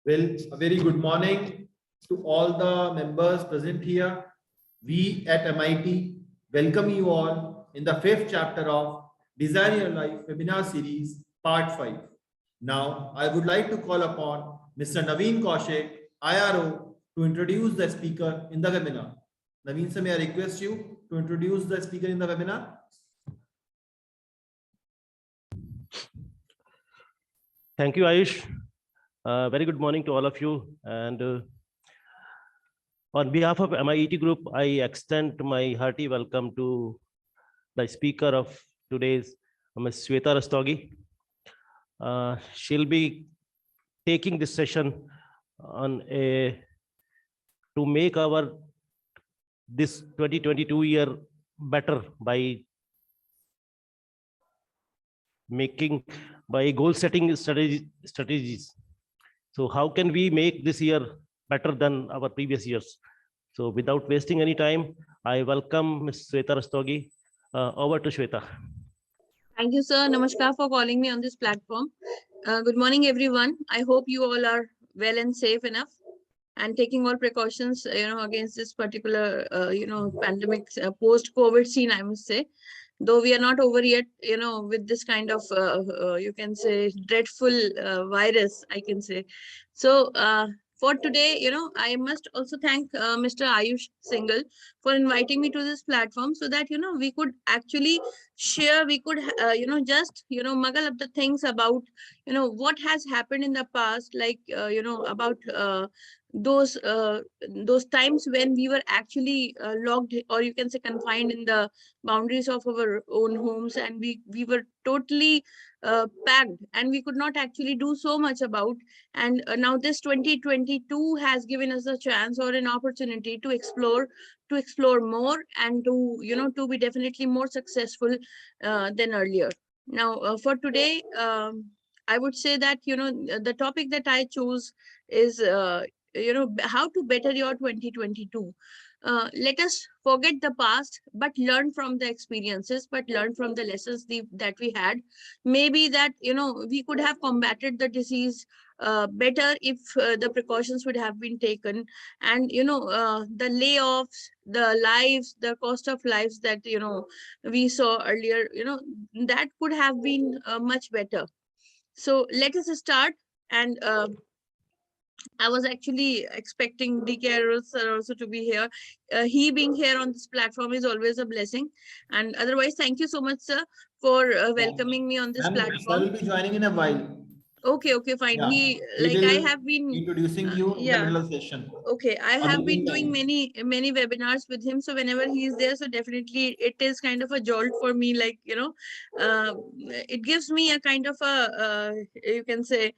Well, a very good morning to all the members present here. We at MIT welcome you all in the 5th chapter of Design Your Life webinar series, part 5. Now, I would like to call upon Mr. Naveen Kaushik, IRO, to introduce the speaker in the webinar. Naveen sir, may I request you to introduce the speaker in the webinar? Thank you, Ayush. Very good morning to all of you. And on behalf of MIET Group, I extend my hearty welcome to the speaker of today's, Ms. Shweta Rastogi. She'll be taking this session on to make this 2022 year better by goal setting strategies. So how can we make this year better than our previous years? So without wasting any time, I welcome Ms. Shweta Rastogi. Over to Shweta. Thank you, sir. Namaskar for calling me on this platform. Good morning, everyone. I hope you all are well and safe enough and taking all precautions, against this particular, pandemic, post-COVID scene, I must say. Though we are not over yet, with this kind of, you can say, dreadful virus, I can say. So for today, I must also thank Mr. Ayush Singhal for inviting me to this platform so that, we could actually share, we could, muggle up the things about, what has happened in the past, like, about those times when we were actually locked, or you can say confined in the boundaries of our own homes, and we were totally packed, and we could not actually do so much about. And now this 2022 has given us a chance or an opportunity to explore more, and to be definitely more successful than earlier. Now for today, I would say that the topic that I chose is how to better your 2022. Let us forget the past, but learn from the experiences, but learn from the lessons that we had. Maybe that, we could have combated the disease better if the precautions would have been taken. And, the layoffs, the lives, the cost of lives that, we saw earlier, that could have been much better. So let us start. And I was actually expecting DK sir also to be here. He being here on this platform is always a blessing. And otherwise, thank you so much, sir, for welcoming me on this platform. I will be joining in a while. Okay, fine. Yeah. I have been introducing you in the middle session. Okay, I have been doing many webinars with him. So whenever he is there, so definitely it is kind of a jolt for me. Like, it gives me a kind of a, you can say,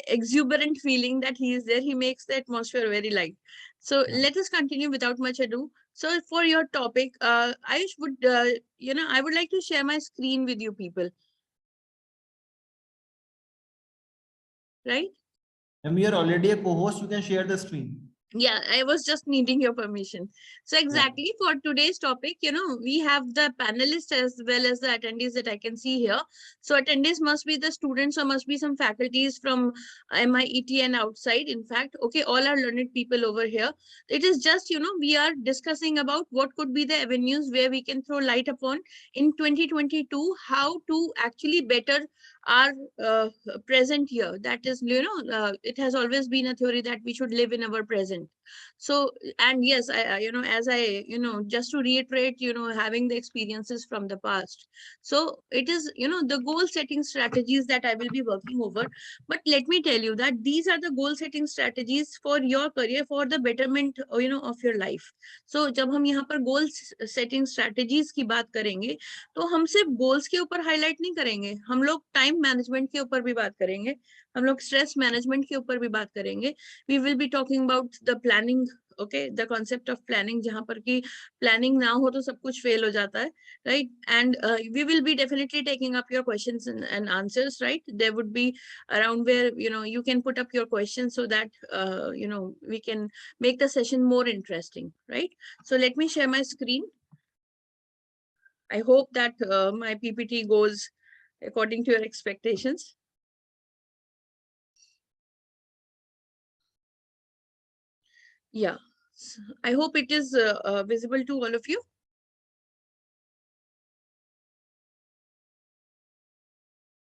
exuberant feeling that he is there. He makes the atmosphere very light. So let us continue without much ado. So for your topic, Ayush would, I would like to share my screen with you people. Right? And we are already a co-host, you can share the screen. Yeah, I was just needing your permission. So exactly for today's topic, we have the panelists as well as the attendees that I can see here. So attendees must be the students or must be some faculties from MIET and outside. In fact, okay, all are learned people over here. It is just, we are discussing about what could be the avenues where we can throw light upon in 2022, how to actually better our present year. That is, it has always been a theory that we should live in our present. So, and yes, as I, just to reiterate, having the experiences from the past. So it is, the goal setting strategies that I will be working over. But let me tell you that these are the goal setting strategies for your career, for the betterment, of your life. So जब हम यहाँ पर goal setting strategies की बात करेंगे, तो हम सिर्फ goals के ऊपर highlight नहीं करेंगे, हम लोग time management के ऊपर भी बात करेंगे, हम लोग stress management के ऊपर भी बात करेंगे. We will be talking about the planning, okay, the concept of planning, जहाँ पर कि planning ना हो तो सब कुछ fail हो जाता है, right? And we will be definitely taking up your questions and answers, right? There would be around where, you can put up your questions so that, we can make the session more interesting, right? So let me share my screen. I hope that my PPT goes according to your expectations. Yeah, I hope it is visible to all of you.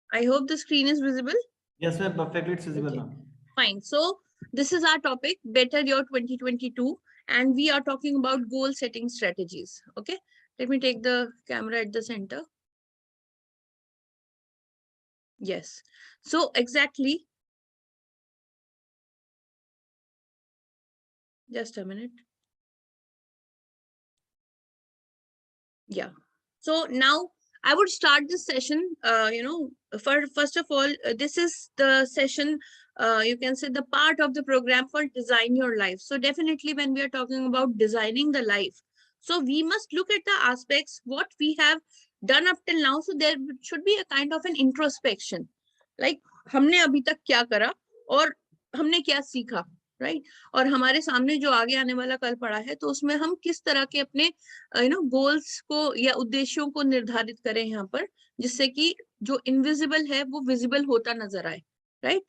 I hope the screen is visible. Yes, ma'am. Perfectly, it's visible Okay. now. Fine. So this is our topic, Better Your 2022, and we are talking about goal setting strategies. Okay. Let me take the camera at the center. Yes. So exactly. Just a minute. Yeah. So now I would start this session. First of all, this is the session. You can say the part of the program for Design Your Life. So definitely, when we are talking about designing the life, so we must look at the aspects what we have done up till now. So there should be a kind of an introspection, like हमने अभी तक क्या करा और हमने क्या सीखा, right? और हमारे सामने जो आगे आने वाला कल पड़ा है, तो उसमें हम किस तरह के अपने गोल्स को या उद्देश्यों को निर्धारित करें यहाँ पर, जिससे कि जो इनविजिबल है वो विजिबल होता नजर आए, राइट?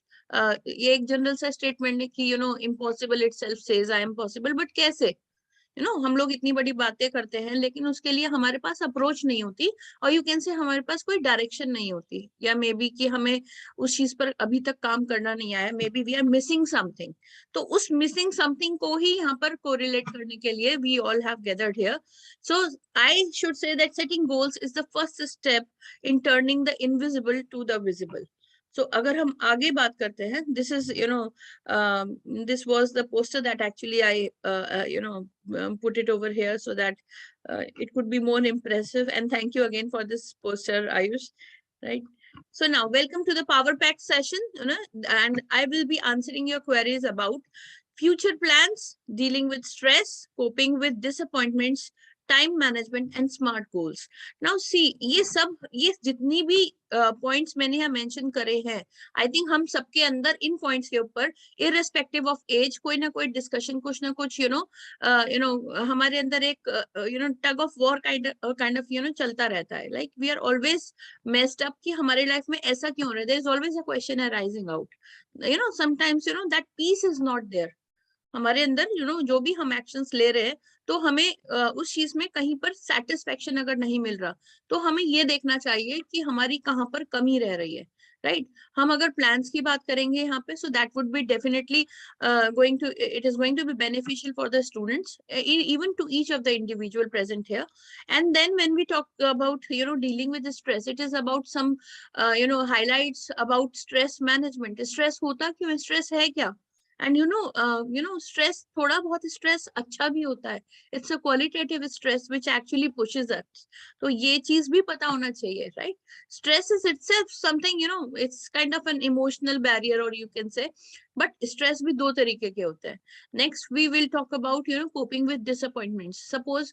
ये एक जनरल सा स्टेटमेंट है कि impossible itself says I am possible, but कैसे? हम लोग इतनी बड़ी बातें करते हैं, लेकिन उसके लिए हमारे पास अप्रोच नहीं होती, और यू कैन से हमारे पास कोई डायरेक्शन नहीं होती, या मे बी कि हमें उस चीज पर अभी तक काम करना नहीं आया, maybe we are missing something. तो उस मिसिंग समथिंग को ही यहाँ पर कोरिलेट करने के लिए we all have gathered here. So I should say that setting goals is the first step in turning the invisible to the visible. So अगर हम आगे बात करते हैं, this is this was the poster that actually I put it over here so that it could be more impressive, and thank you again for this poster, Ayush, right? So now welcome to the power pack session, and I will be answering your queries about future plans, dealing with stress, coping with disappointments, time management and smart goals. Now see, ये जितनी भी points मैंने यहाँ mention करे हैं, I think हम सबके अंदर इन पॉइंट्स के ऊपर इररेस्पेक्टिव ऑफ एज कोई ना कोई डिस्कशन, कुछ ना कुछ हमारे अंदर एक tug of war kind of चलता रहता है, like we are always messed up कि हमारे लाइफ में ऐसा क्यों हो रहा है, there is always a question arising out, sometimes that peace is not there हमारे अंदर, जो भी हम एक्शंस ले रहे हैं, तो हमें उस चीज में कहीं पर सेटिस्फेक्शन अगर नहीं मिल रहा, तो हमें ये देखना चाहिए कि हमारी कहाँ पर कमी रह रही है, राइट? हम अगर प्लान्स की बात करेंगे यहाँ पे, so that would be definitely going to it is going to be beneficial for the students, even to each of the individual present here. And then when we talk about dealing with the stress, it is about some highlights about stress management. Stress होता क्यों, stress है क्या? And stress, थोड़ा बहुत stress अच्छा भी होता है, it's a qualitative stress which actually pushes us, तो ये चीज भी पता होना चाहिए, right? Stress is itself something, it's kind of an emotional barrier, और you can say, but stress भी दो तरीके के होते हैं। Next we will talk about coping with disappointments. Suppose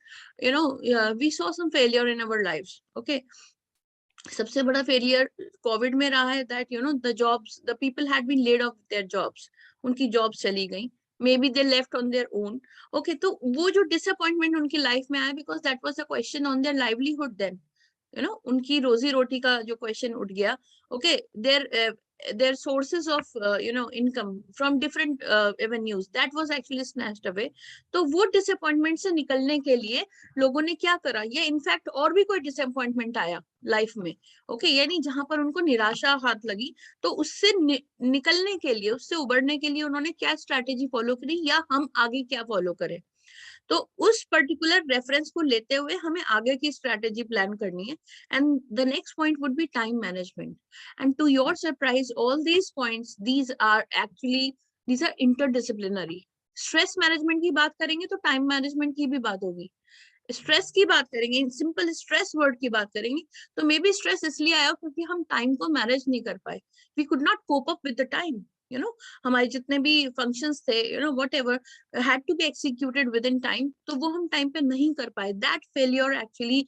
we saw some failure in our lives, okay? सबसे बड़ा failure covid में रहा है that the jobs, the people had been laid off their jobs, उनकी जॉब्स चली गई, maybe they left on their own, okay? तो वो जो डिसअपॉइंटमेंट उनकी लाइफ में आया, because that was a question on their livelihood, then उनकी रोजी रोटी का जो क्वेश्चन उठ गया, okay? their sources of income from different avenues, that was actually snatched away. तो वो डिसअपॉइंटमेंट से निकलने के लिए लोगों ने क्या करा, ये इनफैक्ट और भी कोई डिसअपॉइंटमेंट आया लाइफ में, ओके, यानी जहां पर उनको निराशा हाथ लगी, तो उससे निकलने के लिए, उससे उबरने के लिए उन्होंने क्या स्ट्रैटेजी फॉलो करी, या हम आगे क्या फॉलो करें। तो उस पर्टिकुलर रेफरेंस को लेते हुए हमें आगे की स्ट्रैटेजी प्लान करनी है। And the next point would be time management, and to your surprise all these points, these are interdisciplinary. Stress management की बात करेंगे तो टाइम मैनेजमेंट की भी बात होगी, स्ट्रेस की बात करेंगे, सिंपल स्ट्रेस वर्ड की बात करेंगे, तो मे बी स्ट्रेस इसलिए आया क्योंकि हम टाइम को मैनेज नहीं कर पाए, we could not cope up with the time, हमारे जितने भी फंक्शंस थे, whatever had to be executed within time, तो वो हम टाइम पे नहीं कर पाए। That failure actually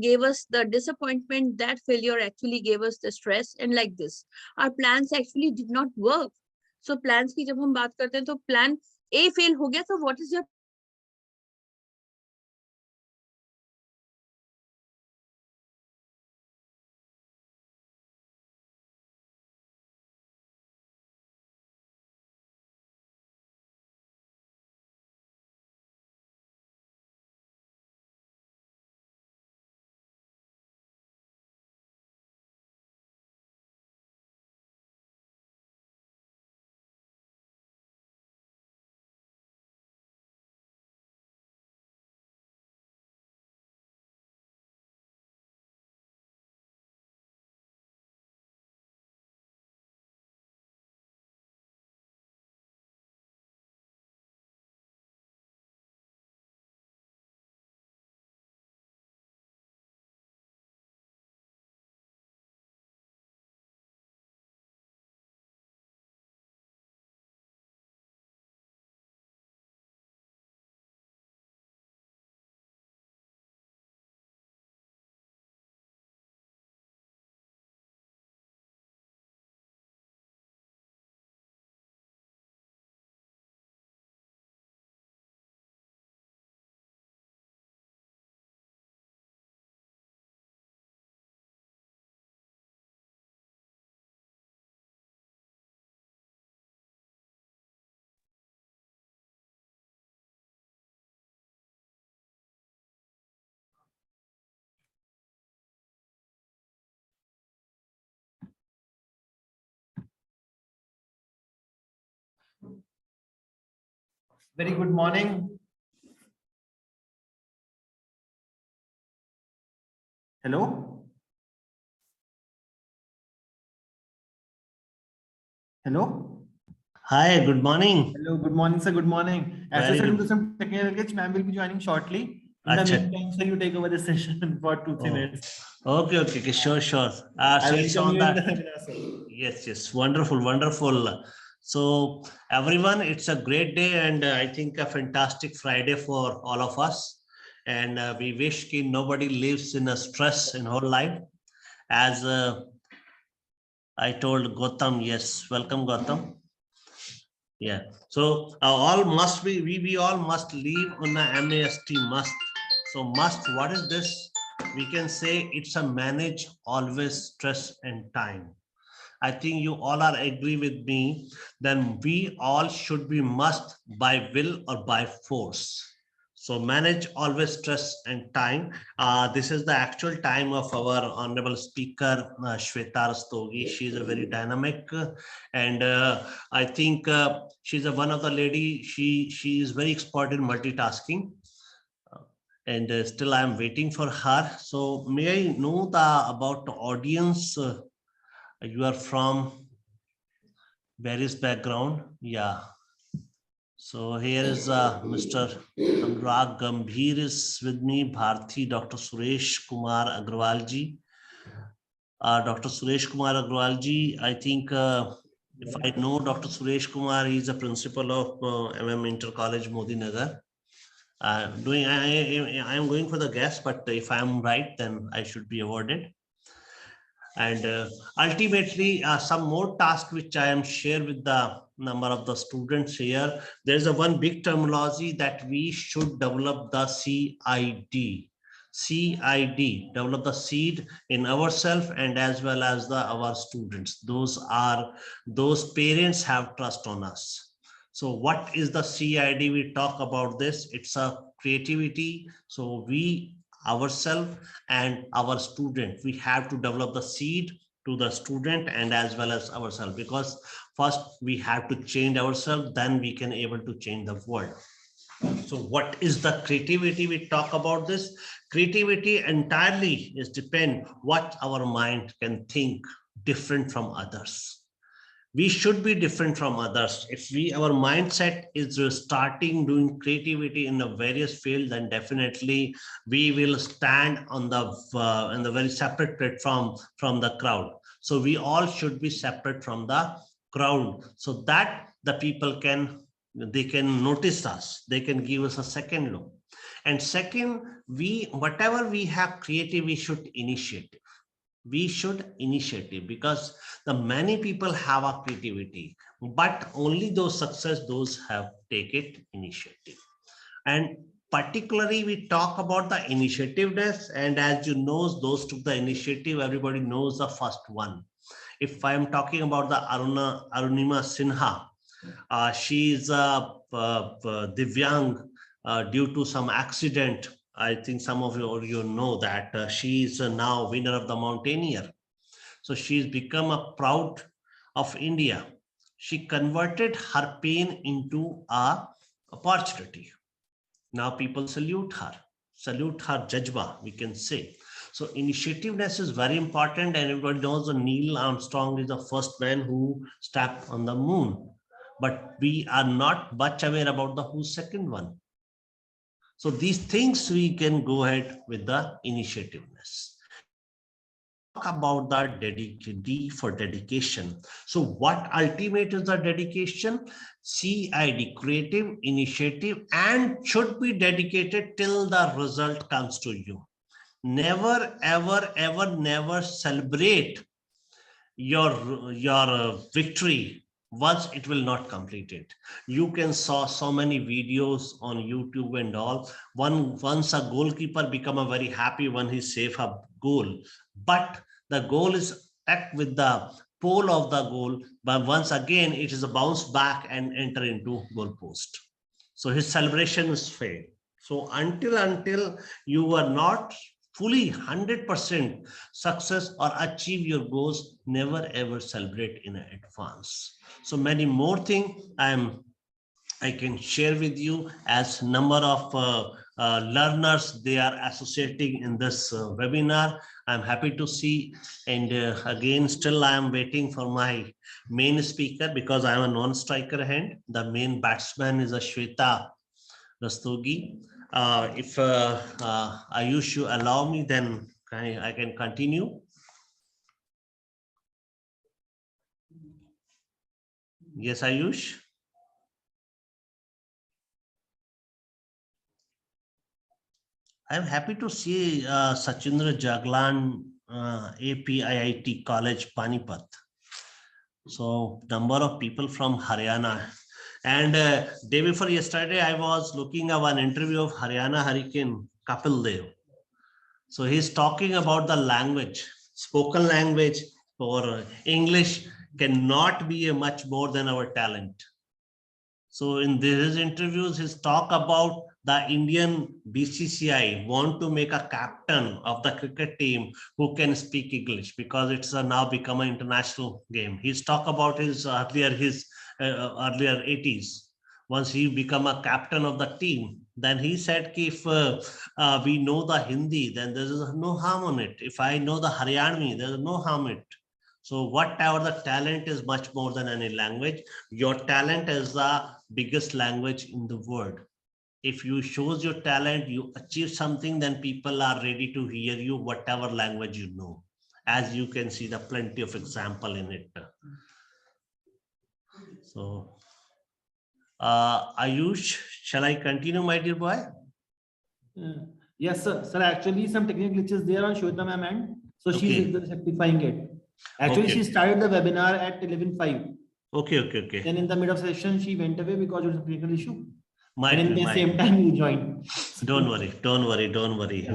gave us the disappointment, that failure actually gave us the stress, and like this our plans actually did not work. So plans की जब हम बात करते हैं, तो प्लान ए फेल हो गया, तो what is your Very good morning. Hello. Hello. Hi, good morning. Hello. Good morning, sir. Good morning. As I Very said into good. some technical glitch, ma'am will be joining shortly. In the Acha. meantime, sir, you take over the session for 2-3 Oh, minutes. okay, sure. I So it's welcome on you in the that. webinar, sir. Yes, wonderful. So everyone, it's a great day and I think a fantastic Friday for all of us. And we wish that nobody lives in a stress in whole life. As I told Gautam, yes, welcome Gautam. Yeah. So all must be, we all must leave on a MAST must. So must, what is this? We can say it's a manage always stress and time. I think you all are agree with me, then we all should be must by will or by force. So manage always stress and time. This is the actual time of our honorable speaker, Shweta Rastogi. She is a very dynamic and I think she's one of the lady, she is very expert in multitasking. And still I'm waiting for her. So may I know about the audience? You are from various background. Yeah. So here is Mr. Anurag Gambhir is with me, Bharti, Dr. Suresh Kumar Agrawal ji. Dr. Suresh Kumar Agrawal ji, I think if I know Dr. Suresh Kumar, he is a principal of Inter College Modi Nagar. I am going for the guess, but if I am right, then I should be awarded. And ultimately, some more tasks which I am share with the number of the students here. There's a one big terminology that we should develop the CID. CID, develop the seed in ourselves and as well as our students. Those parents have trust on us. So what is the CID? We talk about this. It's a creativity. So we ourselves and our student, we have to develop the seed to the student and as well as ourselves, because first we have to change ourselves, then we can able to change the world. So what is the creativity? We talk about this. Creativity entirely is depend what our mind can think different from others. We should be different from others. If our mindset is starting doing creativity in a various field, then definitely we will stand on the in the very separate platform from the crowd. So we all should be separate from the crowd, so that the people they can notice us, they can give us a second look. And second, whatever we have creative, we should initiate. We should initiative, because the many people have a creativity, but only those success, those have take it initiative. And particularly we talk about the initiativeness, and as you know, those took the initiative, everybody knows the first one. If I am talking about the Arunima Sinha, she is a Divyang due to some accident. I think some of you know that she is now winner of the Mountaineer. So she's become a proud of India. She converted her pain into a opportunity. Now people salute her jajba, we can say. So initiativeness is very important, and everybody knows that Neil Armstrong is the first man who stepped on the moon. But we are not much aware about the who's second one. So these things we can go ahead with the initiativeness. About the D for dedication. So what ultimate is the dedication? CID, creative initiative, and should be dedicated till the result comes to you. Never, ever, never celebrate your victory once it will not complete it. You can saw so many videos on YouTube and all. Once a goalkeeper become a very happy when he save a goal, but the goal is act with the pole of the goal, but once again it is a bounce back and enter into goal post. So his celebration is failed. So until you are not fully 100% success or achieve your goals, never ever celebrate in advance. So many more things I am I can share with you as number of learners they are associating in this webinar. I'm happy to see. And again, still I am waiting for my main speaker because I'm a non-striker hand. The main batsman is a Shweta Rastogi. If Ayush, you allow me, then I can continue. Yes, Ayush. I'm happy to see Sachindra Jaglan, APIIT College, Panipat. So number of people from Haryana. And day before yesterday, I was looking at one interview of Haryana Hurricane Kapil Dev. So he's talking about the language, spoken language or English cannot be a much more than our talent. So in his interviews, his talk about the Indian BCCI want to make a captain of the cricket team who can speak English because it's now become an international game. He's talk about his earlier 80s. Once he become a captain of the team, then he said, if we know the Hindi, then there is no harm on it. If I know the Haryanvi, there is no harm in it. So whatever the talent is much more than any language. Your talent is the biggest language in the world. If you shows your talent, you achieve something, then people are ready to hear you, whatever language you know. As you can see, the plenty of example in it. So, Ayush, shall I continue, my dear boy? Yes, sir. Sir, actually, some technical glitches there on Shweta ma'am end. So she's rectifying it. Actually, she started the webinar at 11:05. Okay. Then in the middle of session, she went away because it was a technical issue. And in the same time, you joined. Don't worry.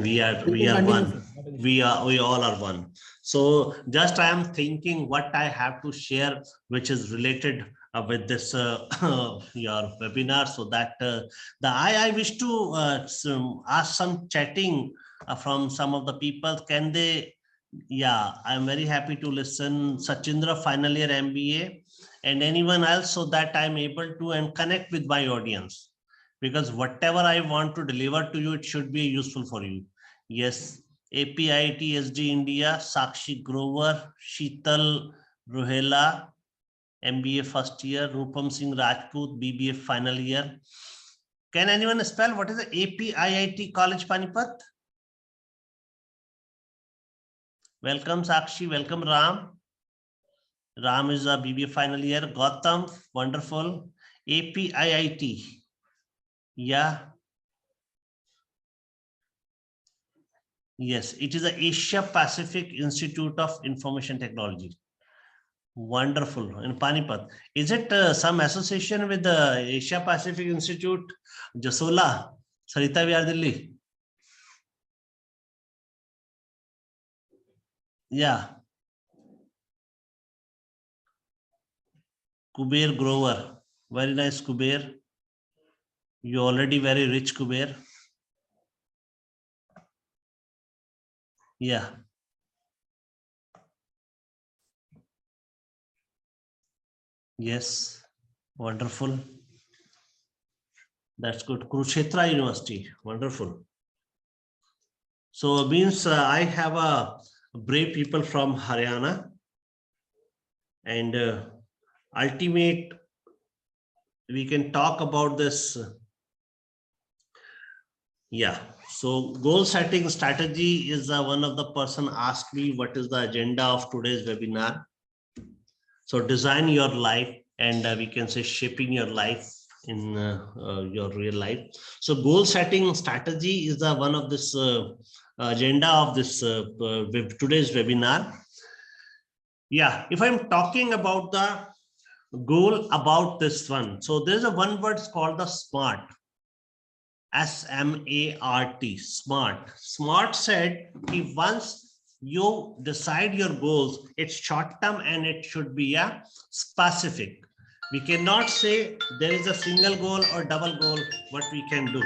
Yeah. We are one. We all are one. So just I am thinking what I have to share, which is related with this your webinar, so that I wish to ask some chatting from some of the people. Can they? Yeah, I'm very happy to listen. Sachindra, final year MBA, and anyone else, so that I'm able to and connect with my audience. Because whatever I want to deliver to you, it should be useful for you. Yes, APIIT SD India, Sakshi Grover, Sheetal Rohela, MBA first year, Rupam Singh Rajput, BBA final year. Can anyone spell what is the APIIT College Panipat? Welcome Sakshi, welcome Ram. Ram is a BBA final year. Gautam, wonderful. APIIT. Yeah. Yes, it is the Asia Pacific Institute of Information Technology. Wonderful. In Panipat. Is it some association with the Asia Pacific Institute, Jasola, Sarita Vihar, Delhi? Yeah. Kuber Grover. Very nice, Kuber. You're already very rich, Kuber. Yeah. Yes. Wonderful. That's good. Kurukshetra University. Wonderful. So means I have a brave people from Haryana, and ultimate we can talk about this. Yeah. So goal setting strategy is one of the person asked me what is the agenda of today's webinar. So design your life, and we can say shaping your life in your real life. So goal setting strategy is the one of this agenda of this today's webinar. Yeah, if I'm talking about the goal about this one, so there's a one word called the SMART. SMART, SMART. SMART said if once you decide your goals, it's short term and it should be a specific. We cannot say there is a single goal or double goal, what we can do.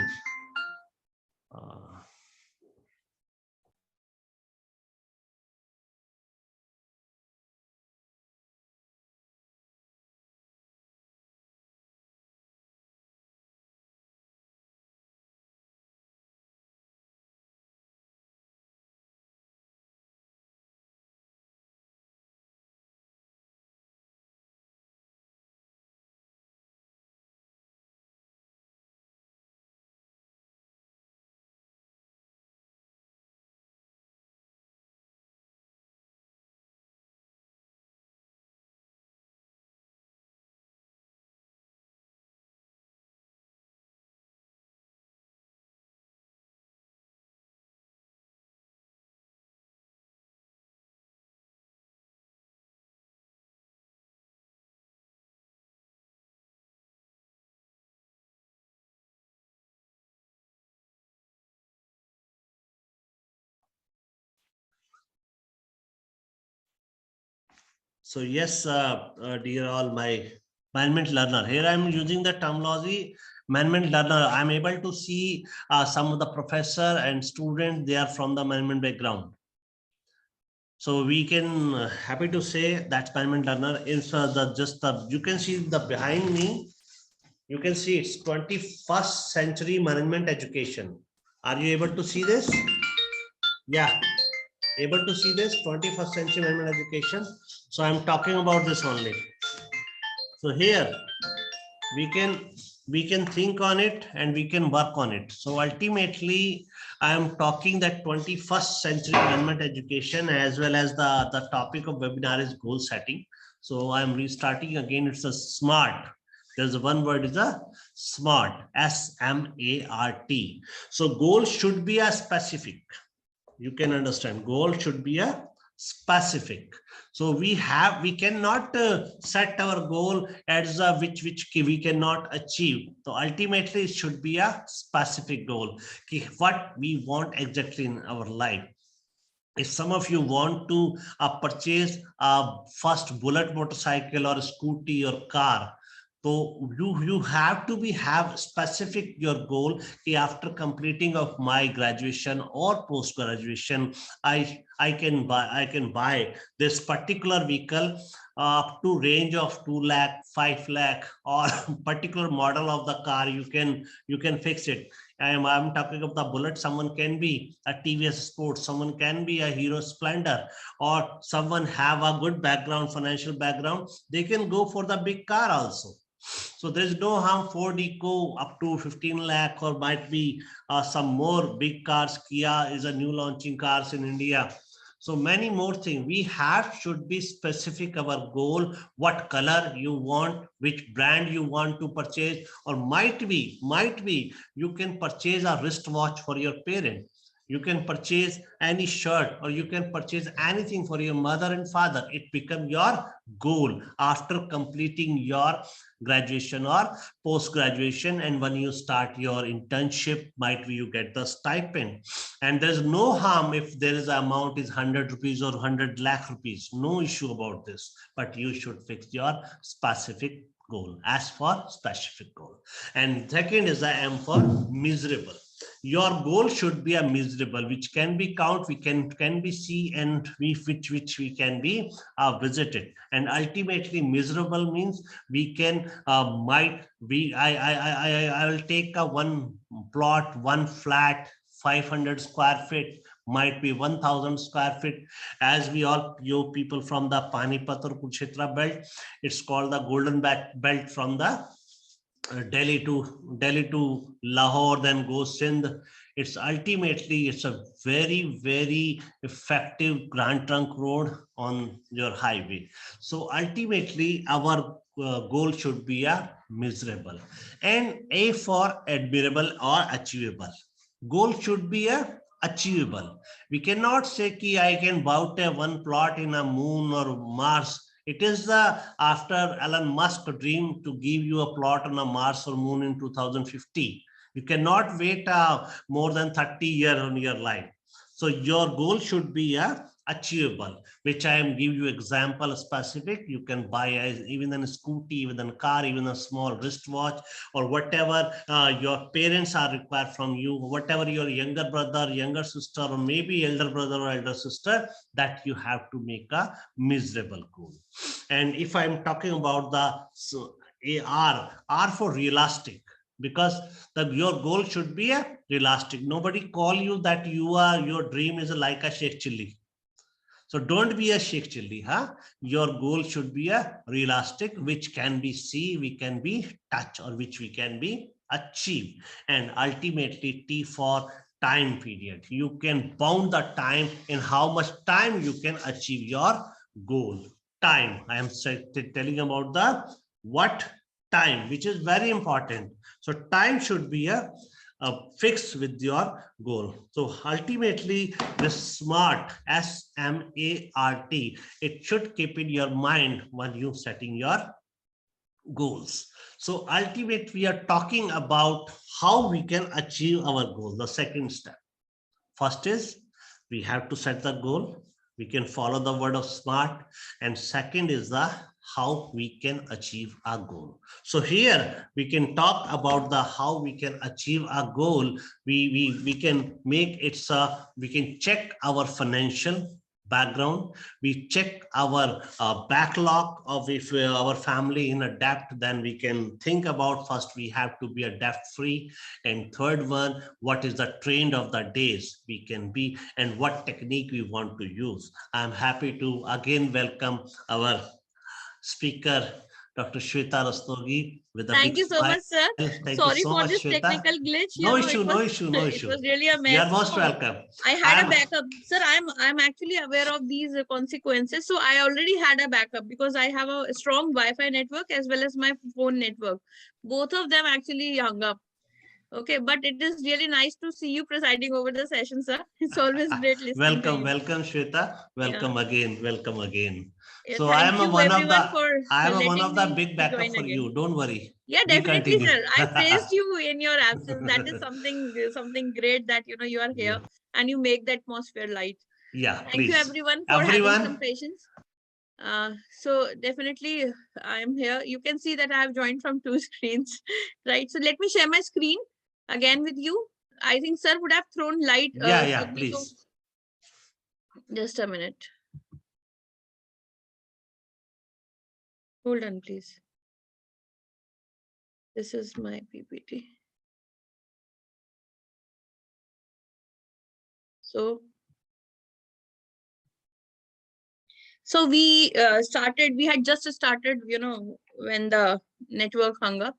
So yes, dear all my management learner, here I'm using the terminology management learner. I'm able to see some of the professor and students, they are from the management background. So we can happy to say that management learner is you can see the behind me, you can see it's 21st century management education. Are you able to see this? Yeah, able to see this 21st century management education. So I'm talking about this only. So here we can think on it and we can work on it. So ultimately I am talking that 21st century management education, as well as the topic of webinar is goal setting. So I'm restarting again. It's a SMART. There's one word is a SMART, SMART. So goal should be a specific. You can understand goal should be a specific. So we cannot set our goal as a which we cannot achieve. So ultimately it should be a specific goal, what we want exactly in our life. If some of you want to purchase a first bullet motorcycle or scooty or car, so you have to have specific your goal. After completing of my graduation or post graduation, I can buy this particular vehicle up to range of 2 lakh, 5 lakh, or particular model of the car. You can fix it. I'm talking of the bullet. Someone can be a TVS Sport, someone can be a Hero Splendor, or someone have a good background, financial background. They can go for the big car also. So there's no harm. Ford Eco up to 15 lakh, or might be some more big cars. Kia is a new launching cars in India. So many more things we have should be specific our goal, what color you want, which brand you want to purchase, or might be you can purchase a wristwatch for your parent. You can purchase any shirt, or you can purchase anything for your mother and father. It becomes your goal after completing your graduation or post-graduation. And when you start your internship, might be you get the stipend. And there's no harm if there is an amount is 100 rupees or 100 lakh rupees. No issue about this, but you should fix your specific goal as for specific goal. And second is the M for miserable. Your goal should be a miserable, which can be count, we can be see, and which we can be visited. And ultimately miserable means we can might be I will take a one plot, one flat, 500 square feet, might be 1000 square feet. As we all, you people from the Panipat or Kurukshetra belt, it's called the golden belt from the Delhi to Lahore, then goes Sindh. It's ultimately it's a very effective Grand Trunk Road on your highway. So ultimately our goal should be a miserable. And A for admirable or achievable. Goal should be a achievable. We cannot say ki I can bout a one plot in a moon or Mars. It is the after Elon Musk dream to give you a plot on a Mars or moon in 2050. You cannot wait more than 30 years on your life. So your goal should be achievable, which I am give you example specific. You can buy even a scooty, even a car, even a small wristwatch, or whatever your parents are required from you, whatever your younger brother, younger sister, or maybe elder brother or elder sister, that you have to make a miserable goal. And if I'm talking about the R for realistic, because your goal should be a realistic. Nobody call you that your dream is like a Sheikh Chilli. So don't be a Sheikh Chilli, huh? Your goal should be a realistic, which can be see, we can be touch, or which we can be achieve. And ultimately T for time period. You can bound the time in how much time you can achieve your goal. Time. I am telling about the what time, which is very important. So time should be a fixed with your goal. So ultimately the SMART, SMART, it should keep in your mind when you setting your goals. So ultimately we are talking about how we can achieve our goal. The second step. First is we have to set the goal. we can follow the word of smart, and second is the how we can achieve our goal. So here we can talk about the how we can achieve our goal. We can make it we can check our financial background, we check our backlog of if our family in a debt, then we can think about first we have to be a debt free, and third one, what is the trend of the days we can be and what technique we want to use. I'm happy to again welcome our speaker, Dr. Shweta Rastogi, with a Thank big you so smile. much, sir. Thank you Sorry so for much, this Shweta. technical glitch. No It issue, was no issue, no it issue. was really a You mess. are most So welcome. I had a backup, sir. I'm actually aware of these consequences. So I already had a backup because I have a strong Wi-Fi network as well as my phone network. Both of them actually hung up. Okay, but it is really nice to see you presiding over the session, sir. It's always great listening to Welcome, you. welcome, Shweta. Welcome again, welcome again. Yeah, So I thank am you one of everyone the for one letting of the me big backup join for again. you. Don't worry. Yeah, We definitely, continue. sir. I praised you in your absence. That is something great that you are here and you make the atmosphere light. Yeah, Thank you please. everyone for having some Everyone, patience. So definitely I am here. You can see that I have joined from two screens, right? So let me share my screen again with you. I think sir would have thrown light yeah, shortly. So please. just a minute. Hold on, please. This is my PPT. So we had just started, when the network hung up.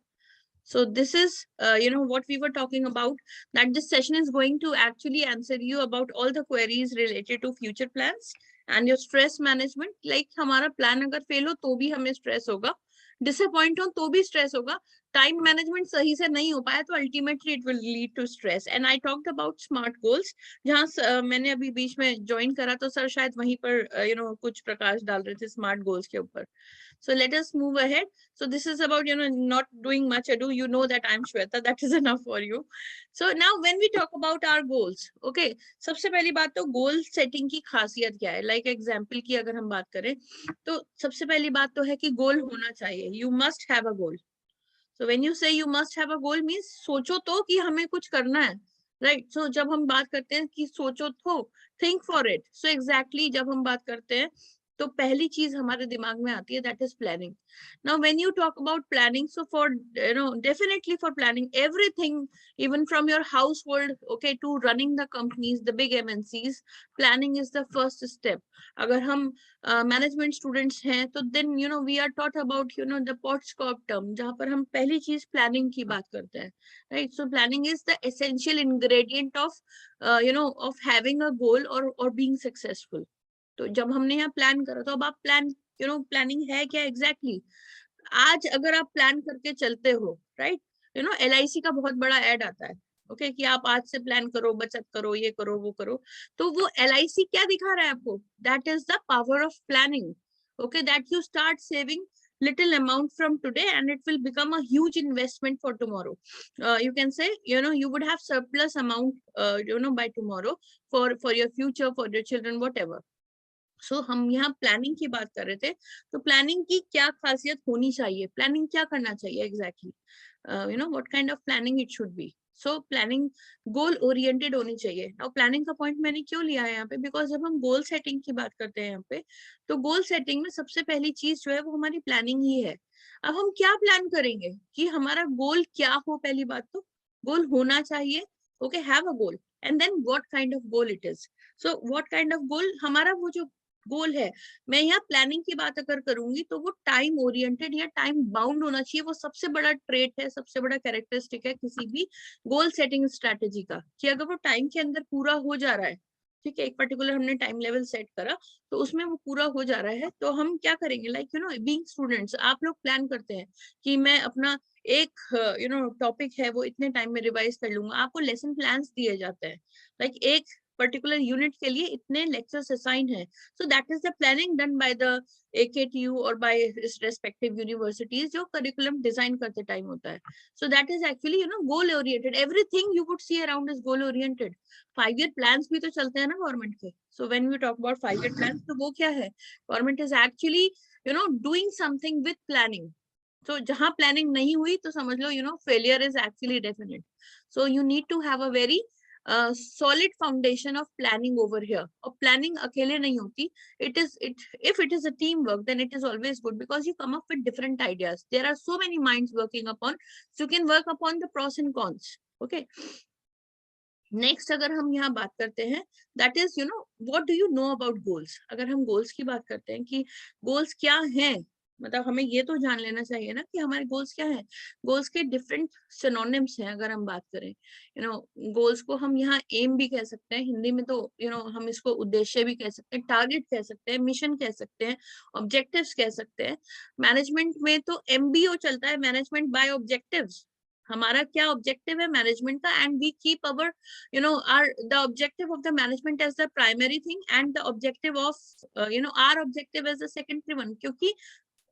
So this is, what we were talking about, that this session is going to actually answer you about all the queries related to future plans and your stress management. Like हमारा plan अगर fail हो तो भी हमें stress होगा, disappoint हो तो भी stress होगा, time management सही से नहीं हो पाया तो ultimately it will lead to stress. And I talked about smart goals, जहाँ मैंने अभी बीच में join करा तो सर शायद वहीं पर कुछ प्रकाश डाल रहे थे smart goals के ऊपर. So let us move ahead. So this is about, not doing much ado. You know that I'm Shweta. That is enough for you. So now when we talk about our goals, okay, सबसे पहली बात तो goal setting की खासियत क्या है? Like example की अगर हम बात करें, तो सबसे पहली बात तो है कि goal होना चाहिए. You must have a goal. So when you say you must have a goal means सोचो तो कि हमें कुछ करना है. Right. So जब हम बात करते हैं कि सोचो तो, think for it. So exactly जब हम बात करते हैं तो पहली चीज हमारे दिमाग में आती है, that is planning. Now when you talk about planning, so for definitely for planning everything, even from your household, okay, to running the companies, the big MNCs, planning is the first step. अगर हम management students हैं तो then we are taught about the POTSCOP term, जहाँ पर हम पहली चीज planning की बात करते हैं, right? So planning is the essential ingredient of of having a goal or being successful. तो जब हमने यहाँ प्लान करा तो अब आप प्लानिंग है क्या एग्जैक्टली आज अगर आप प्लान करके चलते हो, राइट, LIC का बहुत बड़ा ऐड आता है, ओके, कि आप आज से प्लान करो, बचत करो, ये करो, वो करो, तो वो LIC क्या दिखा रहा है आपको? That is the power of planning, okay, that you start saving little amount from today and it will become a huge investment for tomorrow. You can say you would have surplus amount by tomorrow for your future, for your children, whatever. सो हम यहाँ planning की बात कर रहे थे, तो planning की क्या खासियत होनी चाहिए, प्लानिंग क्या करना चाहिए exactly, what kind of planning it should be. So planning goal oriented होनी चाहिए. नाउ प्लानिंग का पॉइंट मैंने क्यों लिया है यहाँ पे, बिकॉज जब हम गोल सेटिंग की बात करते हैं यहाँ पे, तो गोल सेटिंग में सबसे पहली चीज जो है वो हमारी प्लानिंग ही है. अब हम क्या प्लान करेंगे कि हमारा गोल क्या हो, पहली बात तो गोल होना चाहिए, okay, have a goal, and then what kind of goal it is. So what kind of goal, हमारा वो जो गोल है, मैं यहाँ प्लानिंग की बात अगर करूंगी तो वो टाइम ओरिएंटेड या टाइम बाउंड होना चाहिए. वो सबसे बड़ा ट्रेट है, सबसे बड़ा कैरेक्टरिस्टिक है किसी भी गोल सेटिंग स्ट्रेटेजी का, कि अगर वो टाइम के अंदर पूरा हो जा रहा है, ठीक है, एक पर्टिकुलर हमने टाइम लेवल सेट करा तो उसमें वो पूरा हो जा रहा है, तो हम क्या करेंगे, लाइक बीइंग स्टूडेंट्स, आप लोग प्लान करते हैं कि मैं अपना एक टॉपिक है वो इतने टाइम में रिवाइज कर लूंगा. आपको लेसन प्लान्स दिए जाते हैं, लाइक एक पर्टिकुलर यूनिट के लिए इतने लेक्चर्स असाइन है. So that is the planning done by the AKTU और बाय रेस्पेक्टिव यूनिवर्सिटीज, जो करिकुलम डिजाइन करते टाइम होता है. So that is actually goal oriented. Everything you would see around is goal oriented. 5-year plans भी तो चलते हैं ना गवर्नमेंट के. So when we talk about 5-year plans, तो वो क्या है? Government is actually doing something with planning. So जहां प्लानिंग नहीं हुई तो समझ लो failure is actually definite. So you need to have a very solid foundation of planning over here. और planning अकेले नहीं होती. If it is a teamwork, then it is always good because you come up with different ideas. There are so many minds working upon, so you can work upon the pros and cons. Okay. Next अगर हम यहाँ बात करते हैं, that is what do you know about goals. अगर हम goals की बात करते हैं कि गोल्स क्या हैं, मतलब हमें ये तो जान लेना चाहिए ना कि हमारे गोल्स क्या हैं. गोल्स के डिफरेंट सिनोनिम्स हैं. अगर हम बात करें गोल्स को हम यहाँ एम भी कह सकते हैं हिंदी में, तो हम इसको उद्देश्य भी कह सकते हैं, टारगेट कह सकते हैं, मिशन कह सकते हैं, ऑब्जेक्टिव्स कह सकते हैं. मैनेजमेंट में तो MBO चलता है, मैनेजमेंट बाय ऑब्जेक्टिव्स. हमारा क्या ऑब्जेक्टिव है मैनेजमेंट का, and we keep our the objective of the management as the primary thing and the objective of our objective as the secondary one. क्योंकि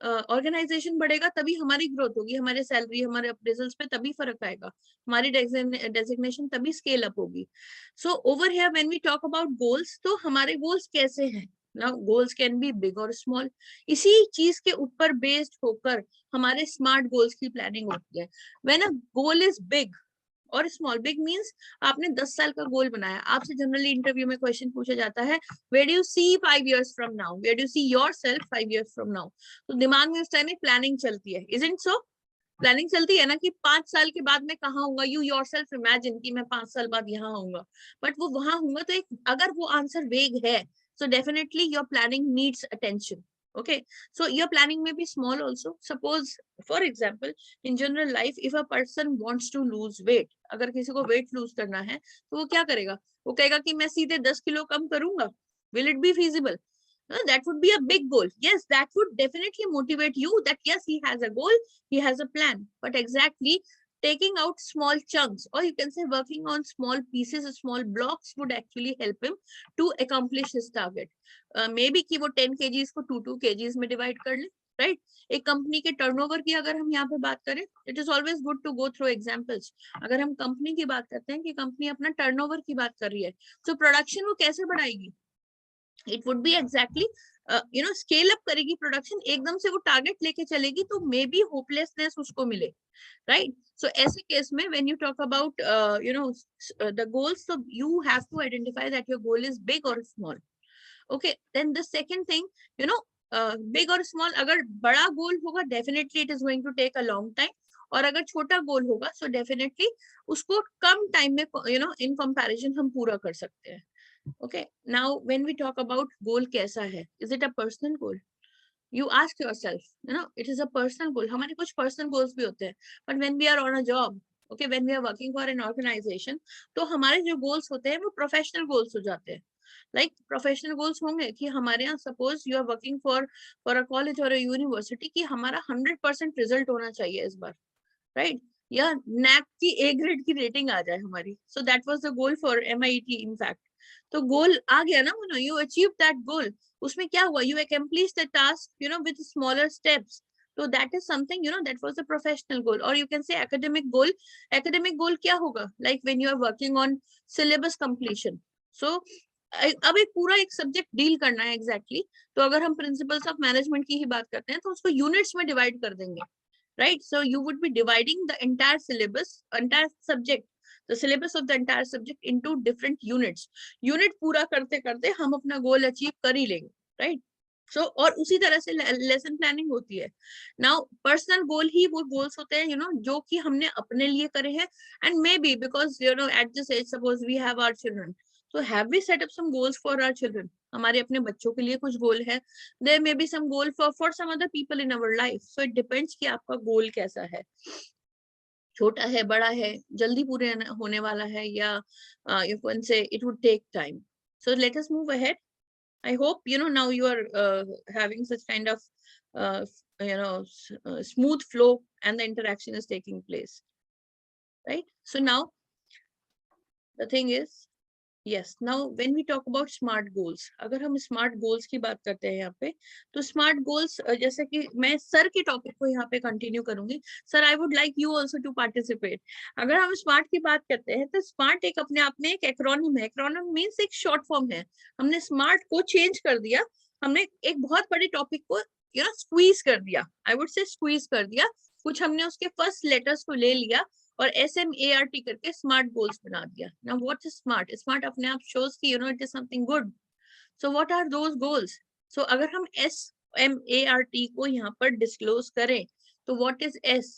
ऑर्गेनाइजेशन बढ़ेगा तभी हमारी ग्रोथ होगी, हमारे सैलरी, हमारे अप्रेजल्स पे तभी फर्क आएगा, हमारी डेजिग्नेशन तभी स्केल अप होगी. So over here when we talk about goals, तो हमारे गोल्स कैसे हैं? Now goals can be big or small. इसी चीज के ऊपर बेस्ड होकर हमारे स्मार्ट गोल्स की प्लानिंग होती है. When a goal is big और स्मॉल, बिग मींस आपने 10 साल का गोल बनाया. आपसे जनरली इंटरव्यू में क्वेश्चन पूछा जाता है, where do you see 5 years from now, where do you see yourself 5 years from now. तो दिमाग में उस टाइम में प्लानिंग चलती है, इजंट सो? प्लानिंग चलती है ना कि 5 साल के बाद मैं कहाँ होऊंगा. यू योरसेल्फ इमेजिन कि मैं 5 साल बाद यहाँ होऊंगा, बट वो वहां होऊंगा तो अगर वो आंसर वेग है, so definitely your planning needs attention. Okay, so your planning may be small also. Suppose for example in general life, if a person wants to lose weight, अगर किसी को weight lose करना है तो वो क्या करेगा? वो कहेगा कि मैं सीधे 10 किलो कम करूंगा. Will it be feasible? That would be a big goal. Yes, that would definitely motivate you that yes, he has a goal, he has a plan, but exactly taking out small chunks, or you can say working on small pieces, small blocks would actually help him to accomplish his target. Maybe कि वो 10 kgs को 2 kgs में divide कर ले, right? एक company के turnover की अगर हम यहाँ पे बात करें, it is always good to go through examples. अगर हम कंपनी की बात करते हैं कि कंपनी अपना टर्नओवर की बात कर रही है, तो प्रोडक्शन वो कैसे बढ़ाएगी? It would be exactly scale up करेगी प्रोडक्शन. एकदम से वो टारगेट लेके चलेगी तो मे बी होपलेसनेस उसको मिले, राइट? सो ऐसे केस में when you talk about the goals, so you have to identify that your goal is big or small. Okay, then the second thing, big or small, अगर बड़ा गोल होगा definitely it is going to take a long time, और अगर छोटा गोल होगा so definitely उसको कम time में in comparison हम पूरा कर सकते हैं. Okay, now when we talk about goal कैसा है, is it a personal goal? You ask yourself, it is a personal goal. हमारे कुछ personal goals भी होते हैं, but when we are on a job, okay, when we are working for an organization, तो हमारे जो goals होते हैं वो professional goals हो जाते हैं. Like professional goals होंगे कि हमारे यहाँ suppose you are working for a college or a university कि हमारा 100% result होना चाहिए इस बार, right? या NAC की A grade की rating आ जाए हमारी. So that was the goal for MIT in fact. तो गोल आ गया ना, you achieved that goal. उसमें क्या हुआ? You accomplished the task, with smaller steps. So that is something, that was the professional goal. Or you can say academic goal. Academic goal क्या होगा? Like when you are working on syllabus completion. So अब पूरा एक subject deal करना है exactly. तो अगर हम प्रिंसिपल्स ऑफ मैनेजमेंट की ही बात करते हैं तो उसको यूनिट्स में डिवाइड कर देंगे, right? So you would be dividing the entire syllabus, entire subject, the syllabus of the entire subject into different units. Unit पूरा करते करते हम अपना गोल अचीव कर ही लेंगे, right? So और उसी तरह से लेसन प्लानिंग होती है. Now पर्सनल गोल ही वो गोल्स होते हैं जो कि हमने अपने लिए करे हैं, and maybe because at this age suppose we have our children, so have we set up some goals for our children? हमारे अपने बच्चों के लिए कुछ गोल है. There may be some goal for some other people in our life. So it depends कि आपका गोल कैसा है, छोटा है, बड़ा है, जल्दी पूरे होने वाला है, या you can say it would take time. So let us move ahead. I hope now you are having such kind of smooth flow and the interaction is taking place, right? So now the thing is Yes, now when we talk about smart goals, अगर हम smart goals की बात करते हैं यहाँ पे, तो smart goals जैसे कि मैं सर के टॉपिक को यहाँ पे कंटिन्यू करूंगी. Sir, I would like you also to participate. अगर हम smart की बात करते हैं, तो smart एक अपने आप में एक एक्रोनिम है. एक्रोनिम मीन्स एक शॉर्ट फॉर्म है. हमने smart को चेंज कर दिया, हमने एक बहुत बड़े टॉपिक को स्क्वीज कर दिया. I would say स्क्वीज कर दिया. कुछ हमने उसके फर्स्ट लेटर्स को ले लिया और SMART करके स्मार्ट गोल्स बना दिया. Now what is smart? Smart अपने आप शोज कि it is something good. So what are those goals? So अगर हम SMART को यहाँ पर डिस्क्लोज करें, तो what is S?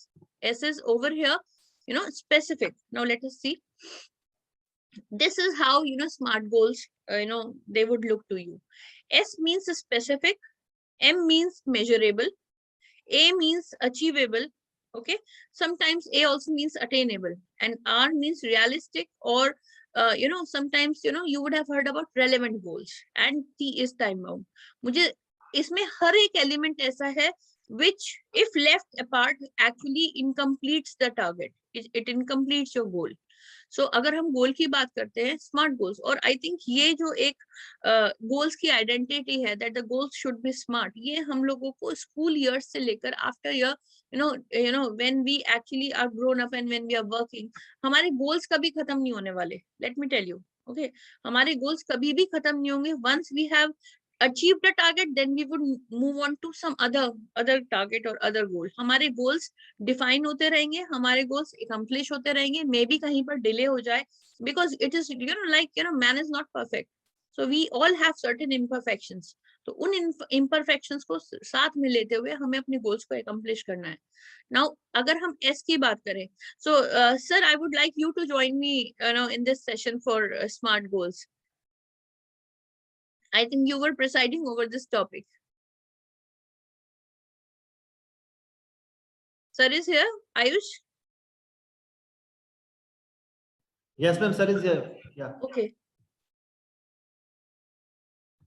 S is over here specific. Now let us see. This is how smart goals they would look to you. S means specific, M means measurable, A means achievable. Okay, sometimes A also means attainable, and R means realistic, or sometimes you would have heard about relevant goals, and T is time bound. मुझे इसमें हर एक element ऐसा है which if left apart actually incompletes the target. It incompletes your goal. सो अगर हम गोल की बात करते हैं, स्मार्ट गोल्स, और आई थिंक ये जो एक गोल्स की आइडेंटिटी है that the goals should be smart, ये हम लोगों को स्कूल ईयर्स से लेकर after year when we actually are grown up and when we are working, हमारे गोल्स कभी खत्म नहीं होने वाले. Let me tell you. Okay, हमारे गोल्स कभी भी खत्म नहीं होंगे. Once we have achieve the target, then we would move on to some other target or other goal. हमारे goals define होते रहेंगे, हमारे goals accomplish होते रहेंगे, maybe कहीं पर delay हो जाए, because it is man is not perfect, so we all have certain imperfections. तो उन imperfections को साथ में लेते हुए हमें अपने goals को accomplish करना है. Now अगर हम S की बात करें, so sir, I would like you to join me in this session for smart goals. I think you were presiding over this topic. Sir is here. Ayush? Yes, ma'am, sir is here. Yeah. Okay.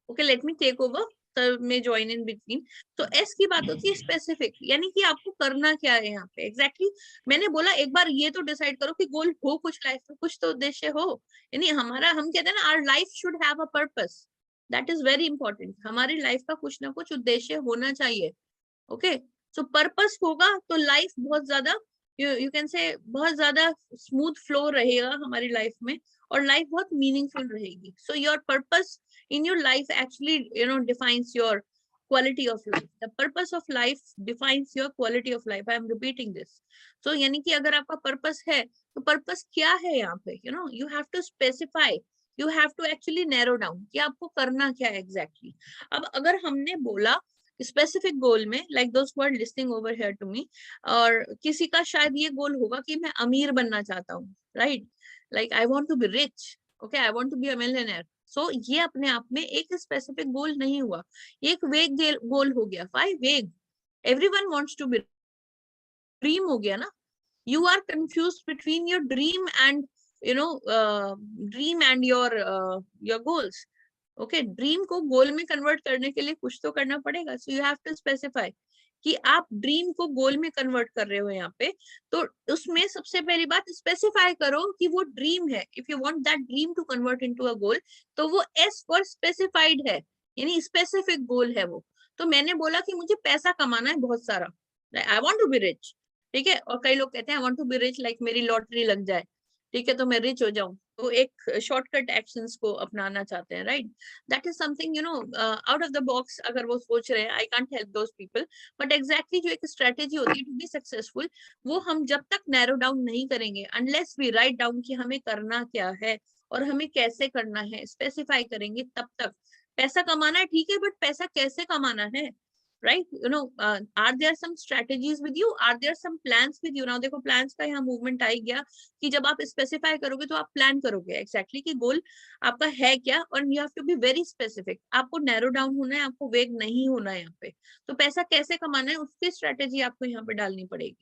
Okay, let me take over. Sir may join in between. तो S की बात होती है specific, यानी कि आपको करना क्या है यहाँ पे एग्जैक्टली. मैंने बोला एक बार ये तो डिसाइड करो कि गोल हो कुछ लाइफ में, कुछ तो उद्देश्य हो. यानी हम कहते हैं ना, our life should have a purpose. That is very important. हमारी लाइफ का कुछ ना कुछ उद्देश्य होना चाहिए. ओके, सो पर्पस होगा तो लाइफ बहुत ज्यादा यू कैन से बहुत ज्यादा स्मूथ फ्लो रहेगा हमारी लाइफ में, और लाइफ बहुत मीनिंगफुल रहेगी. So your purpose in your life actually defines your quality of life. The purpose of life defines your quality of life. I am repeating this. So यानी कि अगर आपका पर्पस है, तो पर्पस क्या है यहाँ पे? You have to specify, you have to actually narrow down कि आपको करना क्या है exactly. अब अगर हमने बोला स्पेसिफिक गोल में, like those who are listening over here to me, और किसी का शायद ये गोल होगा कि मैं अमीर बनना चाहता हूँ, right? Like I want to be rich. Okay, I want to be a millionaire. सो ये अपने आप में एक स्पेसिफिक गोल नहीं हुआ, ये एक वेग गोल हो गया. Why vague? Everyone wants to be, dream हो गया ना. You are confused between your dream and your goals. Okay, dream को गोल में कन्वर्ट करने के लिए कुछ तो करना पड़ेगा. So you have to specify कि आप ड्रीम को गोल में कन्वर्ट कर रहे हो यहाँ पे, तो उसमें सबसे पहली बात स्पेसिफाई करो कि वो ड्रीम है. If you want that dream to convert into a goal, तो वो एस फॉर स्पेसिफाइड है, यानी स्पेसिफिक गोल है वो. तो मैंने बोला कि मुझे पैसा कमाना है बहुत सारा, I want to be rich. ठीक है, और कई लोग कहते हैं I want to be rich, like मेरी लॉटरी लग जाए, ठीक है, तो मैं रिच हो जाऊं. तो एक शॉर्टकट एक्शंस को अपनाना चाहते हैं, right? That is something out of the box. अगर वो सोच रहे हैं, I can't help those people, but exactly जो एक स्ट्रेटेजी होती है टू बी सक्सेसफुल, वो हम जब तक नैरो डाउन नहीं करेंगे, अनलेस वी राइट डाउन कि हमें करना क्या है और हमें कैसे करना है, स्पेसिफाई करेंगे, तब तक. पैसा कमाना है, ठीक है, बट पैसा कैसे कमाना है, right? Are there some strategies with you? Are there some plans with you? Now देखो plans का यहाँ movement आ गया कि जब आप specify करोगे तो आप plan करोगे exactly कि goal आपका है क्या, और you have to be very specific. आपको narrow down होना है, आपको vague नहीं होना है यहाँ पे. तो पैसा कैसे कमाना है, उसकी strategy आपको यहाँ पे डालनी पड़ेगी.